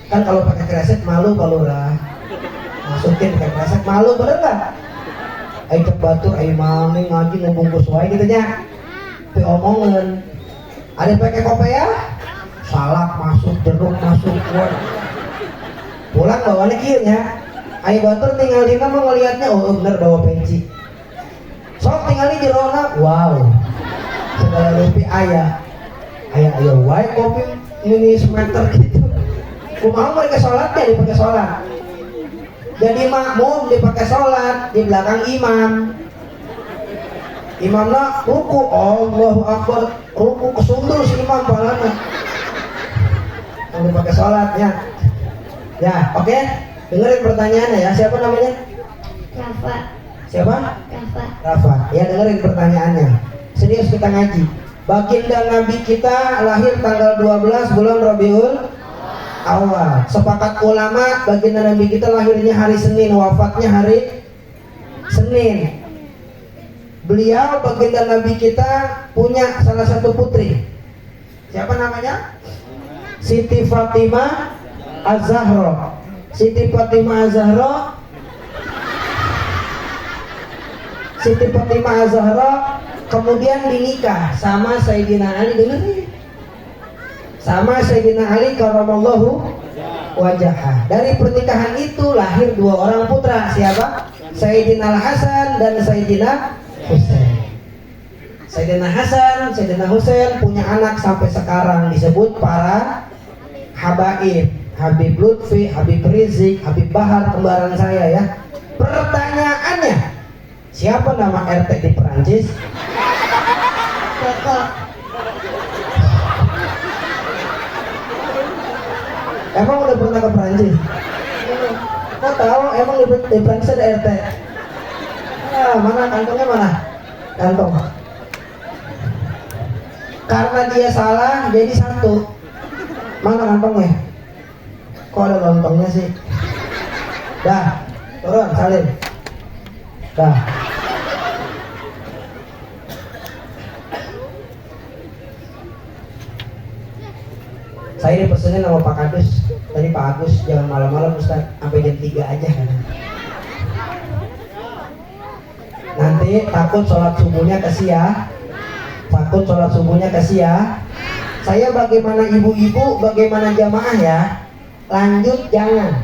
Kan kalau pakai kresek malu Pak Lurah. Masukin pakai kresek malu, bener nggak? Ayo cek batur, ayo mami ngaji ngebungkus wae gitu nya. Tapi omongan. Ada pakai kopea? Salak masuk, jeruk masuk, kuat. Pulang bawaannya kieu nya. Ayo batur tinggal dina mah ngelihatnya, oh bener bawa peci. Sok tinggal di jerona, wow. Segala lupi ayah wae kopi mini semeter gitu. Kumaha mereka sholatnya dipakai sholat. Jadi makmum dipakai sholat di belakang imam. Imamnya ruku, Allahu Akbar, ruku kesundul si imam palanya. Yang dipakai sholatnya. Ya, oke. Dengerin pertanyaannya ya. Siapa namanya? Rafa. Siapa? Rafa. Ya, dengerin pertanyaannya. Serius kita ngaji. Baginda Nabi kita lahir tanggal 12 bulan Rabiul awal. Sepakat ulama, baginda Nabi kita lahirnya hari Senin, wafatnya hari Senin. Beliau baginda Nabi kita punya salah satu putri. Siapa namanya? Siti Fatimah Az-Zahra. Siti Fatimah Az-Zahra. Siti Fatimah Az-Zahra kemudian dinikah sama Sayyidina Ali. Dengerin. Sama Sayyidina Ali karramallahu wajhah. Dari pernikahan itu lahir dua orang putra. Siapa? Sayyidina Al-Hasan dan Sayyidina Husain. Sayyidina Hasan, Sayyidina Husain punya anak sampai sekarang disebut para habaib. Habib Lutfi, Habib Rizik, Habib Bahar, kembaran saya ya. Pertanyaannya, siapa nama RT di Perancis? Koko. Emang udah pernah ke Perancis? Kok tahu emang di Perancis ada RT? Ah, mana kantongnya mana? Kantong. Karena dia salah jadi satu. Mana kantongnya? Kok ada lontongnya sih? Dah, turun, salin. Dah. Saya dipesenin sama Pak Kadus. Tadi Pak Agus jangan malam-malam Ustaz, sampai jam 3 aja kan. Nanti takut sholat subuhnya kesia. Takut sholat subuhnya kesia. Saya bagaimana ibu-ibu, bagaimana jamaah ya. Lanjut jangan.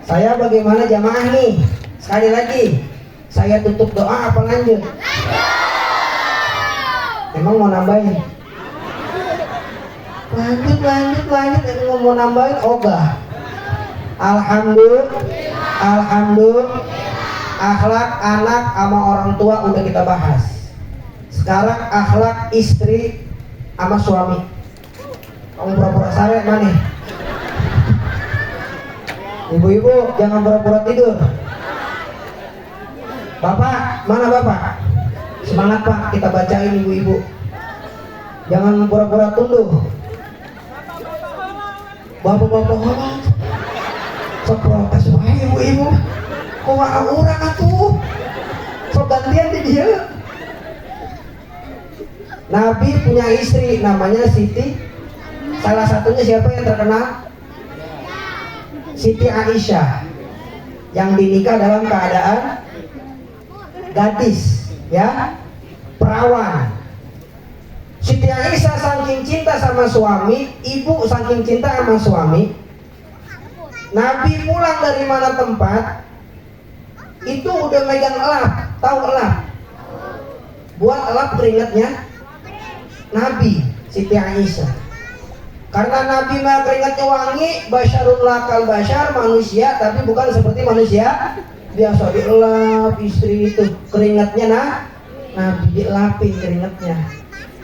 Saya bagaimana jamaah nih. Sekali lagi, saya tutup doa apa lanjut? Emang mau nambahin? Lanjut, mau nambahin ogah. Alhamdulillah, akhlak anak sama orang tua udah kita bahas. Sekarang akhlak istri sama suami. Kamu pura-pura sare mana? Ibu-ibu jangan pura-pura tidur. Bapak, mana bapak? Semangat pak, kita bacain ibu-ibu. Jangan pura-pura tunduk. Bapak-bapak, seprotes wae ibu-ibu. Kok orang atuh? So gantian di dia. Nabi punya istri namanya Siti. Salah satunya siapa yang terkenal? Siti Aisyah, yang dinikah dalam keadaan gadis, ya, perawan. Siti Aisyah saking cinta sama suami, ibu saking cinta sama suami. Nabi pulang dari mana tempat, itu udah megang elap, tahu elap? Buat elap keringatnya Nabi, Siti Aisyah. Karena Nabi mah keringatnya wangi, basyarun lakal basyar, manusia, tapi bukan seperti manusia biasa dielap istri itu keringatnya Nabi dielapin keringatnya.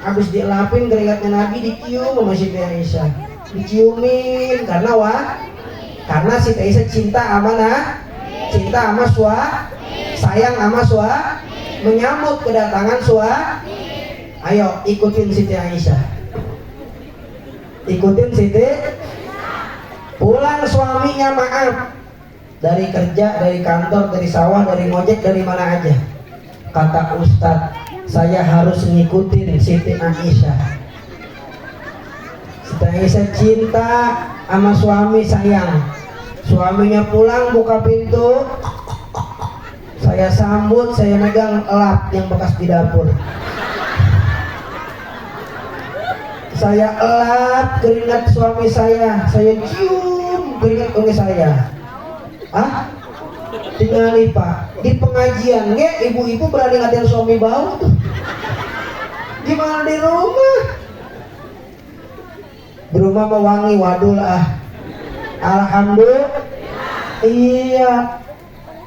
Habis dielapin keringatnya Nabi dicium sama Siti Aisyah, diciumin karena Siti Aisyah cinta sama cinta sama sayang sama menyambut kedatangan ayo ikutin Siti Aisyah. Ikutin Siti. Pulang suaminya maaf, dari kerja, dari kantor, dari sawah, dari ngojek, dari mana aja. Kata Ustadz, saya harus ngikutin Siti Aisyah. Siti Aisyah cinta sama suami, sayang. Suaminya pulang buka pintu, saya sambut, saya megang elap yang bekas di dapur. Saya elap keringat suami saya cium keringat suami saya. Tinggal nih pak, di pengajian ibu-ibu berani ngatain suami bau tuh. Gimana di rumah? Di rumah mau wangi, waduh lah. Alhamdulillah. Iya,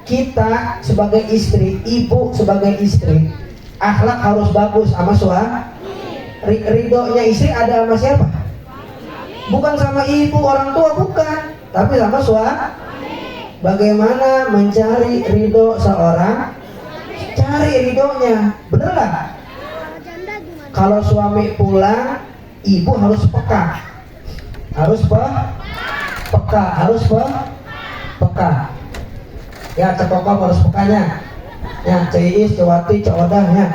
kita sebagai istri, ibu sebagai istri, akhlak harus bagus sama suami. Ridhonya istri ada sama siapa? Bukan sama ibu, orang tua, bukan, tapi sama suami. Bagaimana mencari ridho seorang? Cari ridhonya, bener lah. Kalau suami pulang ibu harus peka, peka. Ya, Cekokop harus pekanya. Ya, Ciis, Cewati, Ceodah ya.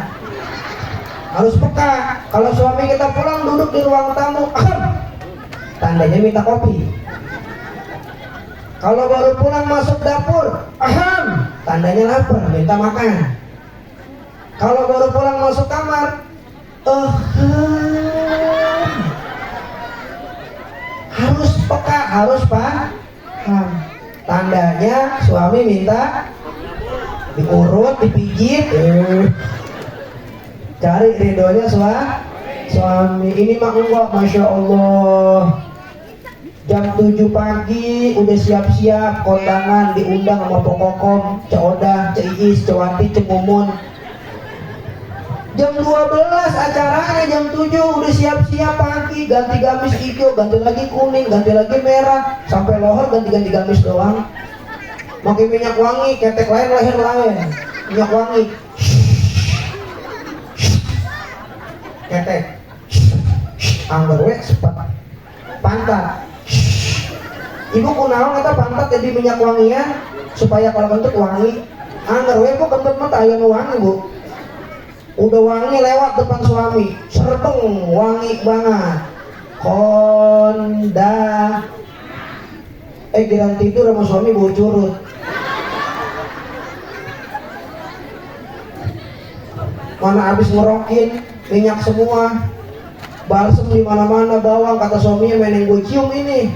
Harus peka. Kalau suami kita pulang duduk di ruang tamu, tandanya minta kopi. Kalau baru pulang masuk dapur, tandanya lapar, minta makan. Kalau baru pulang masuk kamar, harus peka, harus paham. Tandanya suami minta diurut, dipijit, cari ridhonya suami. Ini mah enggak, Masya Allah. Jam 7 pagi udah siap-siap kondangan, diundang sama Pokokom, Ceodah, Ciis, Cewati, Cemumun. Jam 12 acaranya, jam 7 udah siap-siap pagi, ganti gamis hijau, ganti lagi kuning, ganti lagi merah, sampai lohor ganti-ganti gamis doang. Pakai minyak wangi, ketek lain, leher lain, minyak wangi, ketek, anggar we sepat, pantat. Ibu kunaon kata pantat jadi minyak wangian supaya kalau kentut wangi. Anggar we kok kentut mah aya wangi, Bu. Udah wangi lewat depan suami, serbeng wangi banget. Konda. Giran tidur sama suami bau curut. Mana habis ngerokin, minyak semua. Balsem di mana-mana, bawang, kata suaminya, main yang gue cium ini.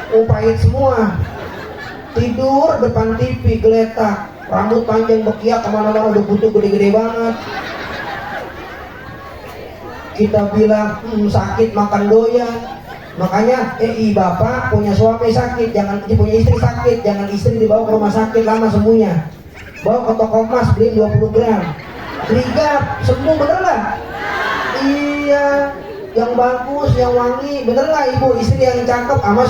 Pahit semua. Tidur depan TV geletak, rambut panjang bekiak kemana-mana, udah butuh gede-gede banget. Kita bilang sakit makan doyan. Makanya bapak punya suami sakit, jangan punya istri sakit, jangan istri dibawa ke rumah sakit lama sembuhnya. Bawa ke toko emas, beli 20 gram, Brigap, sembuh, bener lah. Iya, yang bagus, yang wangi, bener lah ibu. Istri yang cakep sama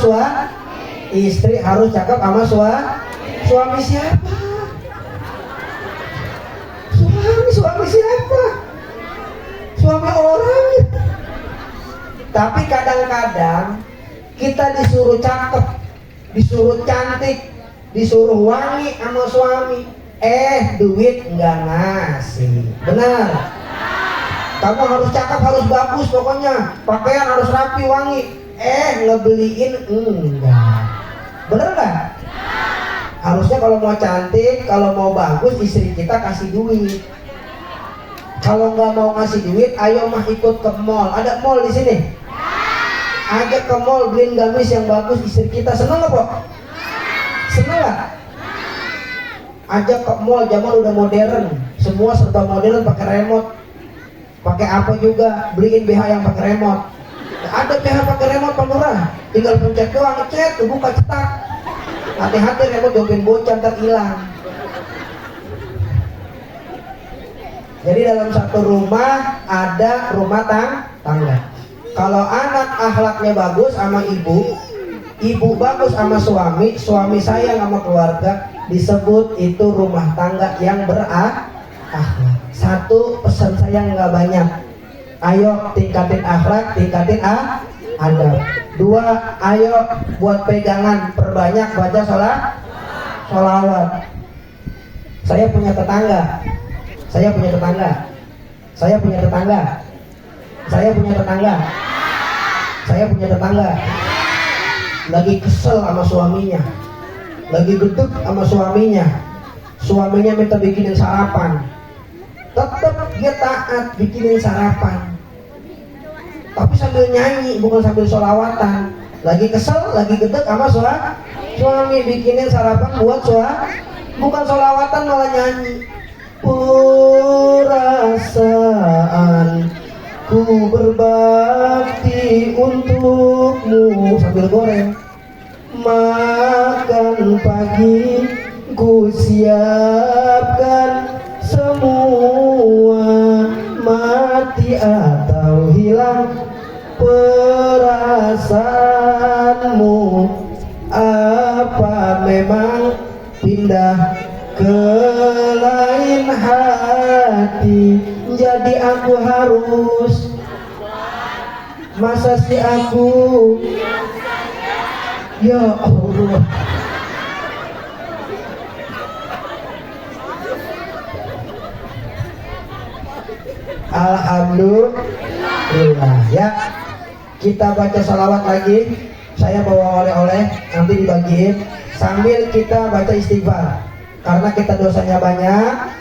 istri harus cakep sama suami siapa? Suami siapa? Suami orang. Tapi kadang-kadang kita disuruh cakep, disuruh cantik, disuruh wangi sama suami, duit nggak ngasih. Benar? Kamu harus cakep, harus bagus, pokoknya pakaian harus rapi, wangi. Ngebeliin enggak. Bener nggak? Harusnya kalau mau cantik, kalau mau bagus, istri kita kasih duit. Kalau nggak mau ngasih duit, ayo mah ikut ke mall. Ada mall di sini. Ajak ke mall, beliin gamis yang bagus, istri kita seneng nggak, Pok? Seneng nggak? Ajak ke mall, zaman udah modern, semua serba modern, pakai remote, pakai apa juga, beliin BH yang pakai remote. Ada BH pakai remote, Pak Lurah, tinggal pencet doang, ngecet, buka cetak. Hati-hati remote jompin bocah, ntar hilang. Jadi dalam satu rumah ada rumah tangga. Kalau anak akhlaknya bagus sama ibu bagus sama suami, suami sayang sama keluarga, disebut itu rumah tangga yang berakhlak. Satu, pesan saya nggak banyak. Ayo tingkatin akhlak, tingkatin adab. Dua, ayo buat pegangan, perbanyak baca sholawat. Saya punya tetangga. Lagi kesel sama suaminya, lagi gedek sama suaminya minta bikinin sarapan, tetap dia taat bikinin sarapan, tapi sambil nyanyi, bukan sambil sholawatan. Lagi kesel, lagi gedek sama suami, bikinin sarapan buat bukan sholawatan, malah nyanyi. Perasaan ku berbakti untukmu, sambil goreng. Makan pagi ku siapkan semua, mati atau hilang perasaanmu. Apa memang pindah ke lain hati, jadi aku harus masa si aku, ya Allah. Alhamdulillah ya. Kita baca salawat lagi. Saya bawa oleh-oleh, nanti dibagiin sambil kita baca istighfar. Karena kita dosanya banyak,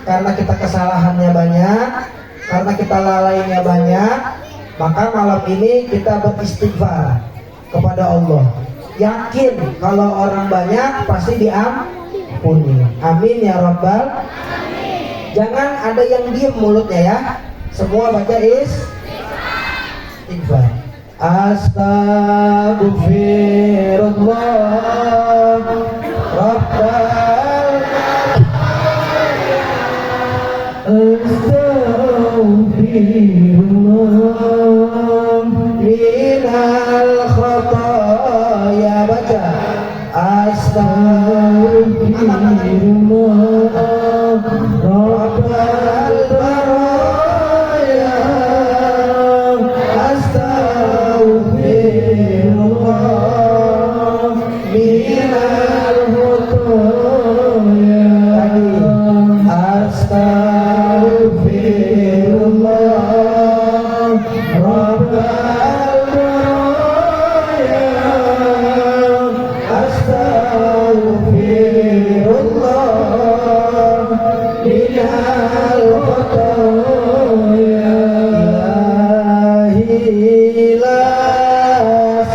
karena kita kesalahannya banyak, karena kita lalainya banyak, maka malam ini kita beristighfar kepada Allah. Yakin kalau orang banyak pasti diampuni. Amin ya Rabbal. Jangan ada yang diem mulutnya ya. Semua baca istighfar. Astagfirullah Rabbal. Astagfirullah minal khataya. Baca Astagfirullah Rabbal baraya. Astagfirullah minal khataya. Astagfirullah Rabbal baraya. Astagfirullah minal khataya. Ilahi las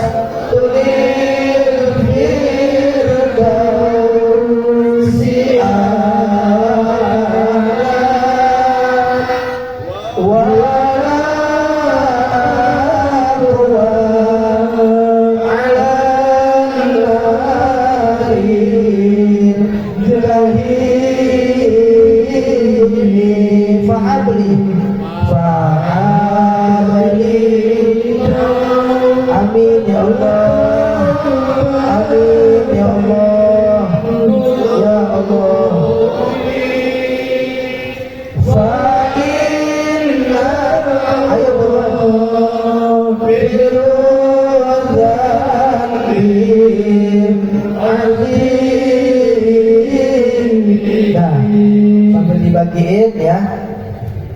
tulil firdausi a'la wa ala narin jahili fa'abli. Amin ya Allah. Amin ya Allah. Ya Allah. Fa'inna ayo nah, sambil dibagiin ya.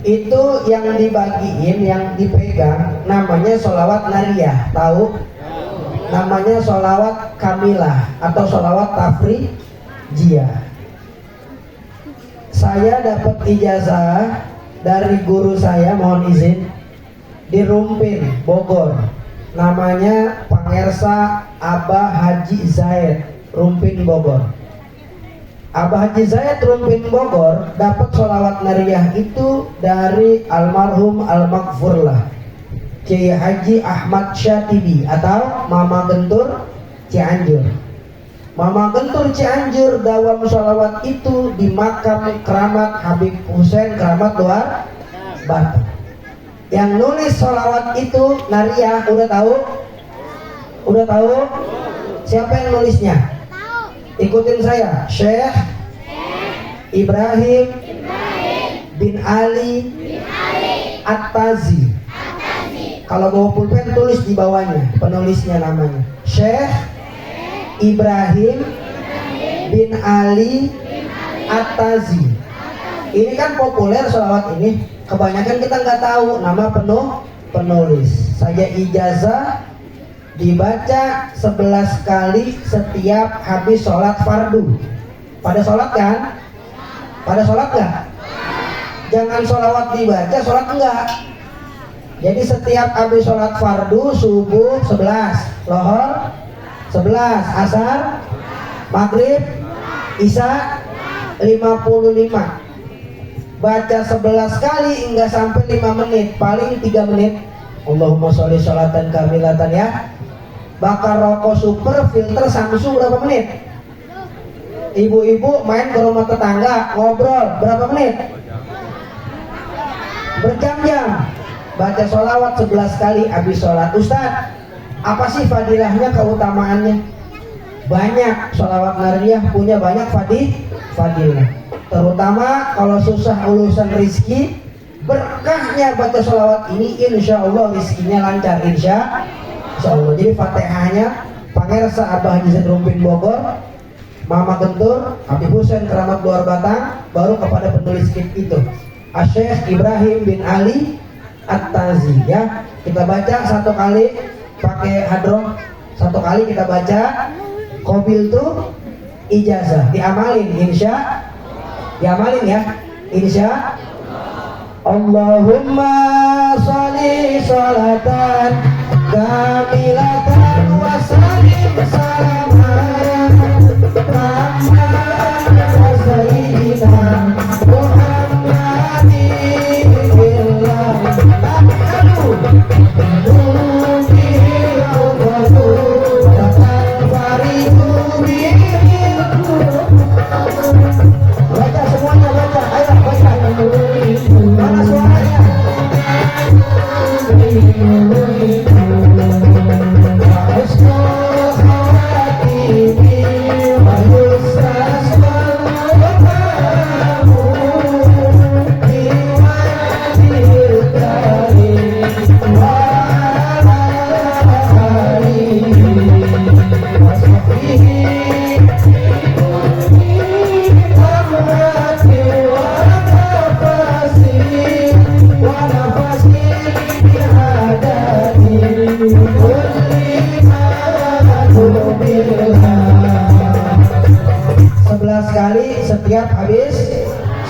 Itu yang dibagiin, yang dipegang namanya sholawat nariyah. Tahu? Namanya sholawat kamilah atau sholawat tafrijiyah. Saya dapat ijazah dari guru saya, mohon izin, di Rumpin, Bogor. Namanya Pangersa Abah Haji Zaid, Rumpin, Bogor. Abah Haji Zaid Rumpin Bogor dapat sholawat nariyah itu dari almarhum al-maghfurlah Kiai Haji Ahmad Syatibi atau Mama Gentur Cianjur. Mama Gentur Cianjur dawam sholawat itu di makam keramat Habib Hussein Keramat Luar Batu. Yang nulis sholawat itu nariyah udah tahu? Udah tahu? Siapa yang nulisnya? Ikutin saya, Syekh Ibrahim bin Ali At-Tazi. Kalau bawa pulpen tulis di bawahnya, penulisnya namanya Syekh Ibrahim bin Ali At-Tazi. Ini kan populer sholawat ini, kebanyakan kita nggak tahu nama penulis. Saya ijazah dibaca 11 kali setiap habis sholat fardu. Pada sholat kan? Pada sholat nggak? Jangan sholawat dibaca, sholat enggak. Jadi setiap habis sholat fardu, subuh 11, lohor 11, asar, maghrib, isya 55. Baca 11 kali enggak sampai 5 menit, paling 3 menit. Allahumma sholli sholatan kamilatan ya. Bakar rokok super filter Samsung berapa menit? Ibu-ibu main ke rumah tetangga ngobrol berapa menit? Berjam-jam. Baca sholawat 11 kali habis sholat. Ustaz, apa sih fadilahnya, keutamaannya? Banyak. Sholawat nariyah punya banyak fadilah. Terutama kalau susah urusan rizki, berkahnya baca sholawat ini insya Allah rezekinya lancar, insya Allah. Jadi Fatihahnya Pangersa Abah Haji Zaid Rumpin Bogor, Mama Gentur, Habib Husain Keramat Luar Batang, baru kepada penulis skip itu Syekh Ibrahim bin Ali At-Tazi ya. Kita baca satu kali pakai hadroh, satu kali kita baca qabil tuh ijazah, diamalin insya, diamalin ya insya. Allahumma sholli sholatan kamilatan wa sallim salaman tamman ala sayyidina Muhammadin illallah ahadu nuril awwadu dan faridu baca semuanya, baca, ayo baca. Mana suaranya? Sekali setiap habis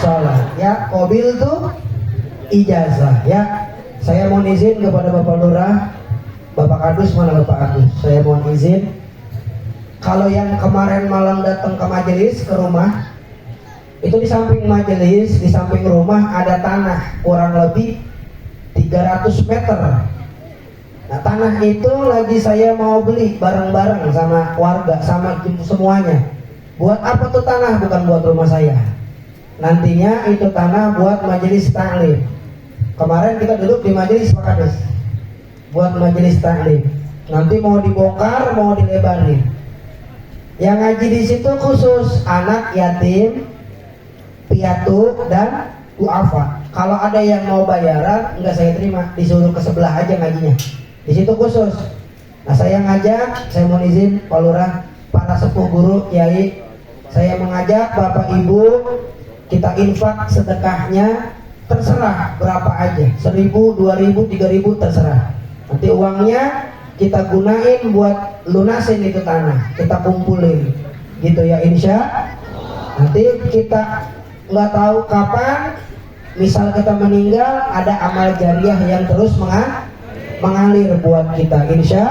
sholat ya. Qabil tuh ijazah ya. Saya mohon izin kepada Bapak Lurah, Bapak Kadus, mana Bapak Kadus, saya mohon izin, kalau yang kemarin malam datang ke majelis, ke rumah, itu di samping majelis, di samping rumah ada tanah kurang lebih 300 meter. Nah tanah itu lagi saya mau beli bareng-bareng sama warga, sama semuanya. Buat apa tuh tanah? Bukan buat rumah saya. Nantinya itu tanah buat majelis taklim. Kemarin kita duduk di majelis Pak Kades, buat majelis taklim. Nanti mau dibongkar, mau dilebarin. Yang ngaji di situ khusus anak yatim, piatu dan duafa. Kalau ada yang mau bayaran, enggak saya terima, disuruh ke sebelah aja ngajinya. Di situ khusus. Nah saya ngajak, saya mohon izin Pak Lurah, para sepuh guru, kiai, saya mengajak Bapak Ibu, kita infak sedekahnya terserah berapa aja, 1.000, 2.000, 3.000 terserah. Nanti uangnya kita gunain buat lunasin itu tanah, kita kumpulin, gitu ya insya. Nanti kita nggak tahu kapan, misal kita meninggal, ada amal jariah yang terus mengalir buat kita, insya.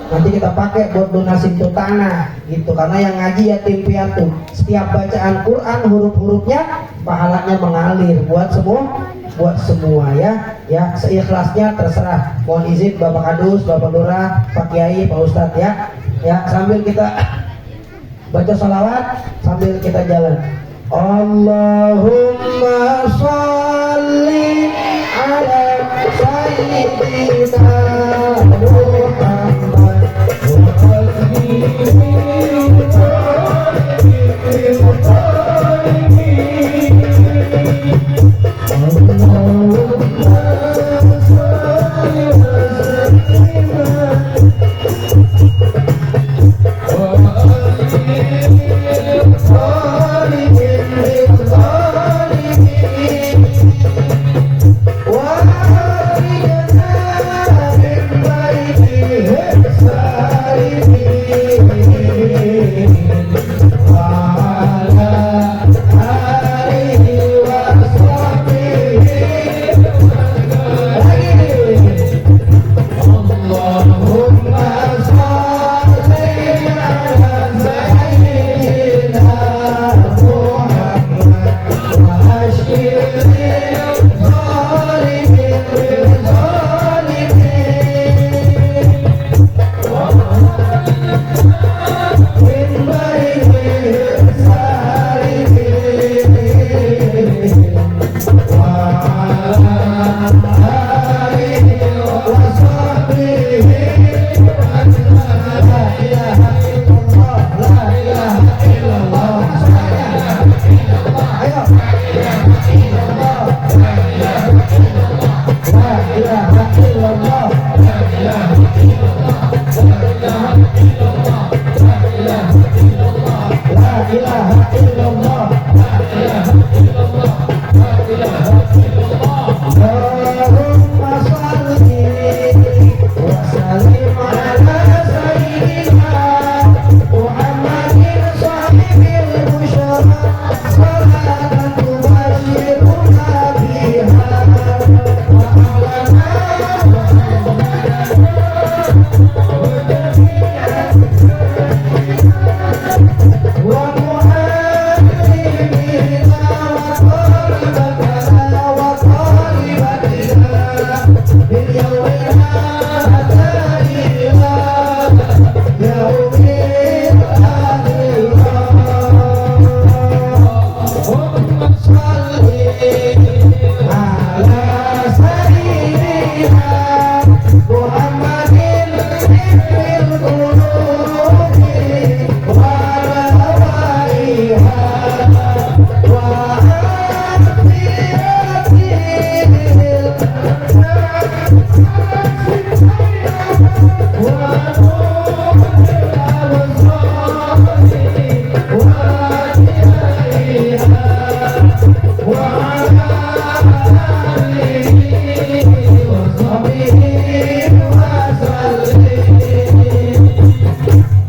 Nanti kita pakai buat lunasin tuh tanah gitu, karena yang ngaji yatim piatu, setiap bacaan Quran huruf-hurufnya pahalanya mengalir buat semua ya seikhlasnya terserah. Mohon izin Bapak Kadus, Bapak Lurah, Pak Kiai, Pak Ustadz ya sambil kita baca salawat sambil kita jalan. Allahumma sholli ala sayyidina Muhammad. Wa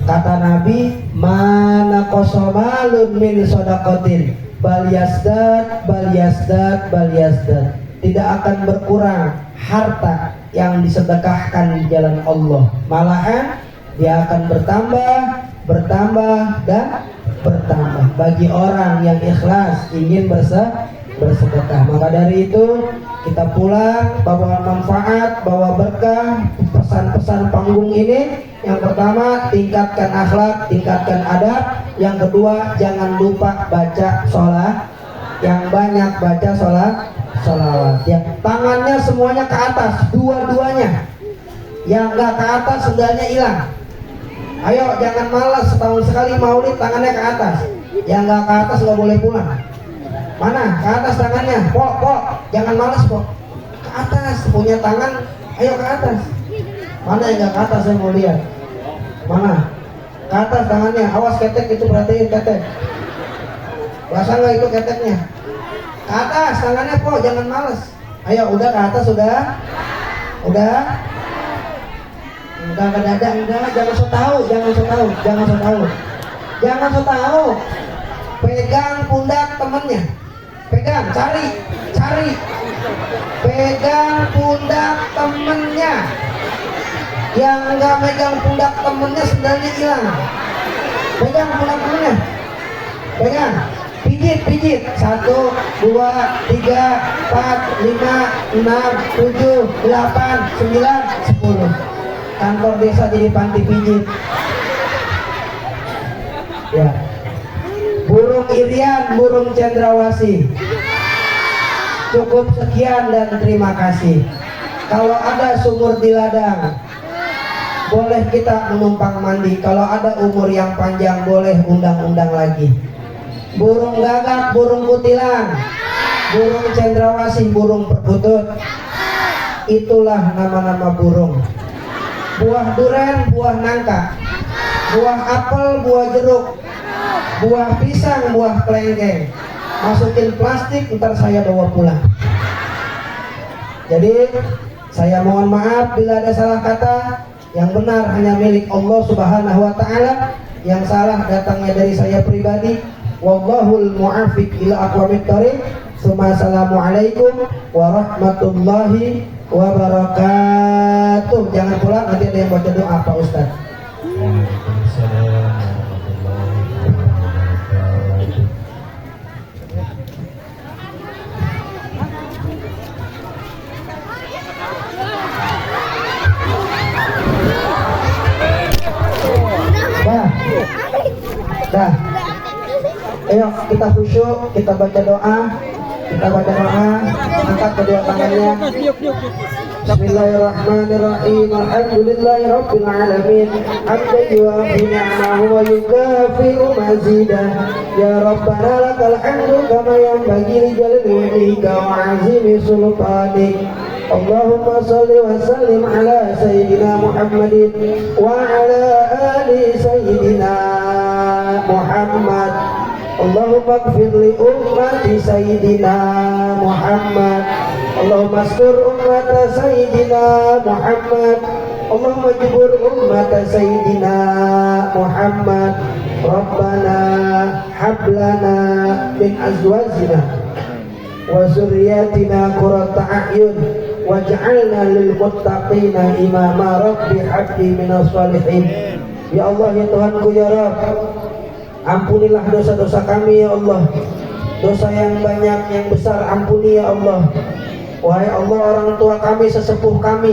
Kata Nabi, mana kosomalun min sodakotin, bal yazdad, bal yazdad, bal yazdad. Tidak akan berkurang harta yang disedekahkan di jalan Allah. Malahan dia akan bertambah, bertambah dan bertambah bagi orang yang ikhlas ingin bersedekah. Maka dari itu kita pulang bawa manfaat, bawa berkah, pesan-pesan panggung ini. Yang pertama, tingkatkan akhlak, tingkatkan adab. Yang kedua, jangan lupa baca sholat, yang banyak baca sholawat. Yang tangannya semuanya ke atas, dua-duanya. Yang nggak ke atas sendalnya hilang. Ayo jangan malas, setahun sekali maulid tangannya ke atas. Yang nggak ke atas nggak boleh pulang. Mana? Ke atas tangannya. Pok, jangan malas pok. Ke atas, punya tangan, ayo ke atas. Mana yang nggak ke atas saya mau lihat. Mana? Ke atas tangannya, awas ketek itu, perhatiin ketek. Basah nggak itu keteknya? Ke atas tangannya po, jangan males. Ayo udah ke atas udah? Udah? Enggak ke dada, enggak, jangan so tahu, jangan so tahu, jangan so tahu. Jangan so tahu. Pegang pundak temennya. Pegang, cari. Pegang pundak temennya. Yang enggak megang pundak temennya sendalnya hilang. Pegang pundak temennya. Pegang. Pijit. 1, 2, 3, 4, 5, 6, 7, 8, 9, 10. Kantor desa jadi panti pijit. Ya. Burung irian, burung cendrawasih. Cukup sekian dan terima kasih. Kalau ada sumur di ladang, boleh kita menumpang mandi. Kalau ada umur yang panjang, boleh undang-undang lagi. Burung gagak, burung kutilang, burung cendrawasih, burung perkutut. Itulah nama-nama burung. Buah duren, buah nangka, buah apel, buah jeruk, buah pisang, buah kelengkeng. Masukin plastik, ntar saya bawa pulang. Jadi saya mohon maaf bila ada salah kata. Yang benar hanya milik Allah Subhanahu wa taala, yang salah datangnya dari saya pribadi. Wallahul mu'afiq ila aqwamit thoriq. Assalamualaikum warahmatullahi wabarakatuh. Jangan pulang, nanti ada yang baca doa Pak Ustaz. Waalaikumsalam warahmatullahi wabarakatuh. Dah. Ayo kita khusyuk, kita baca doa. Angkat kedua tangannya. Bismillahirrahmanirrahim. Alhamdulillahirabbil alamin. Hamdan yuwafi ni'amahu wa yukafi'u mazidah. Ya Rabbana lakal hamdu kama yanbaghi li jalali wajhika wa 'azimi sultanik. Allahumma salli wa sallim ala Sayyidina Muhammadin wa ala ali Sayyidina Muhammad. Allahumma ighfir li ummati Sayyidina Muhammad. Allahumma astur ummata Sayyidina Muhammad. Allahumma jibur ummata Sayyidina Muhammad. Rabbana hablana min azwajina wa zurriyatina qurrata a'yun waj'alna lil muttaqina imama. Rabbi habli minas salihin. Ya Allah, ya Tuhanku, ya Rabb, ampunilah dosa-dosa kami ya Allah. Dosa yang banyak, yang besar ampuni ya Allah. Wahai Allah, orang tua kami, sesepuh kami,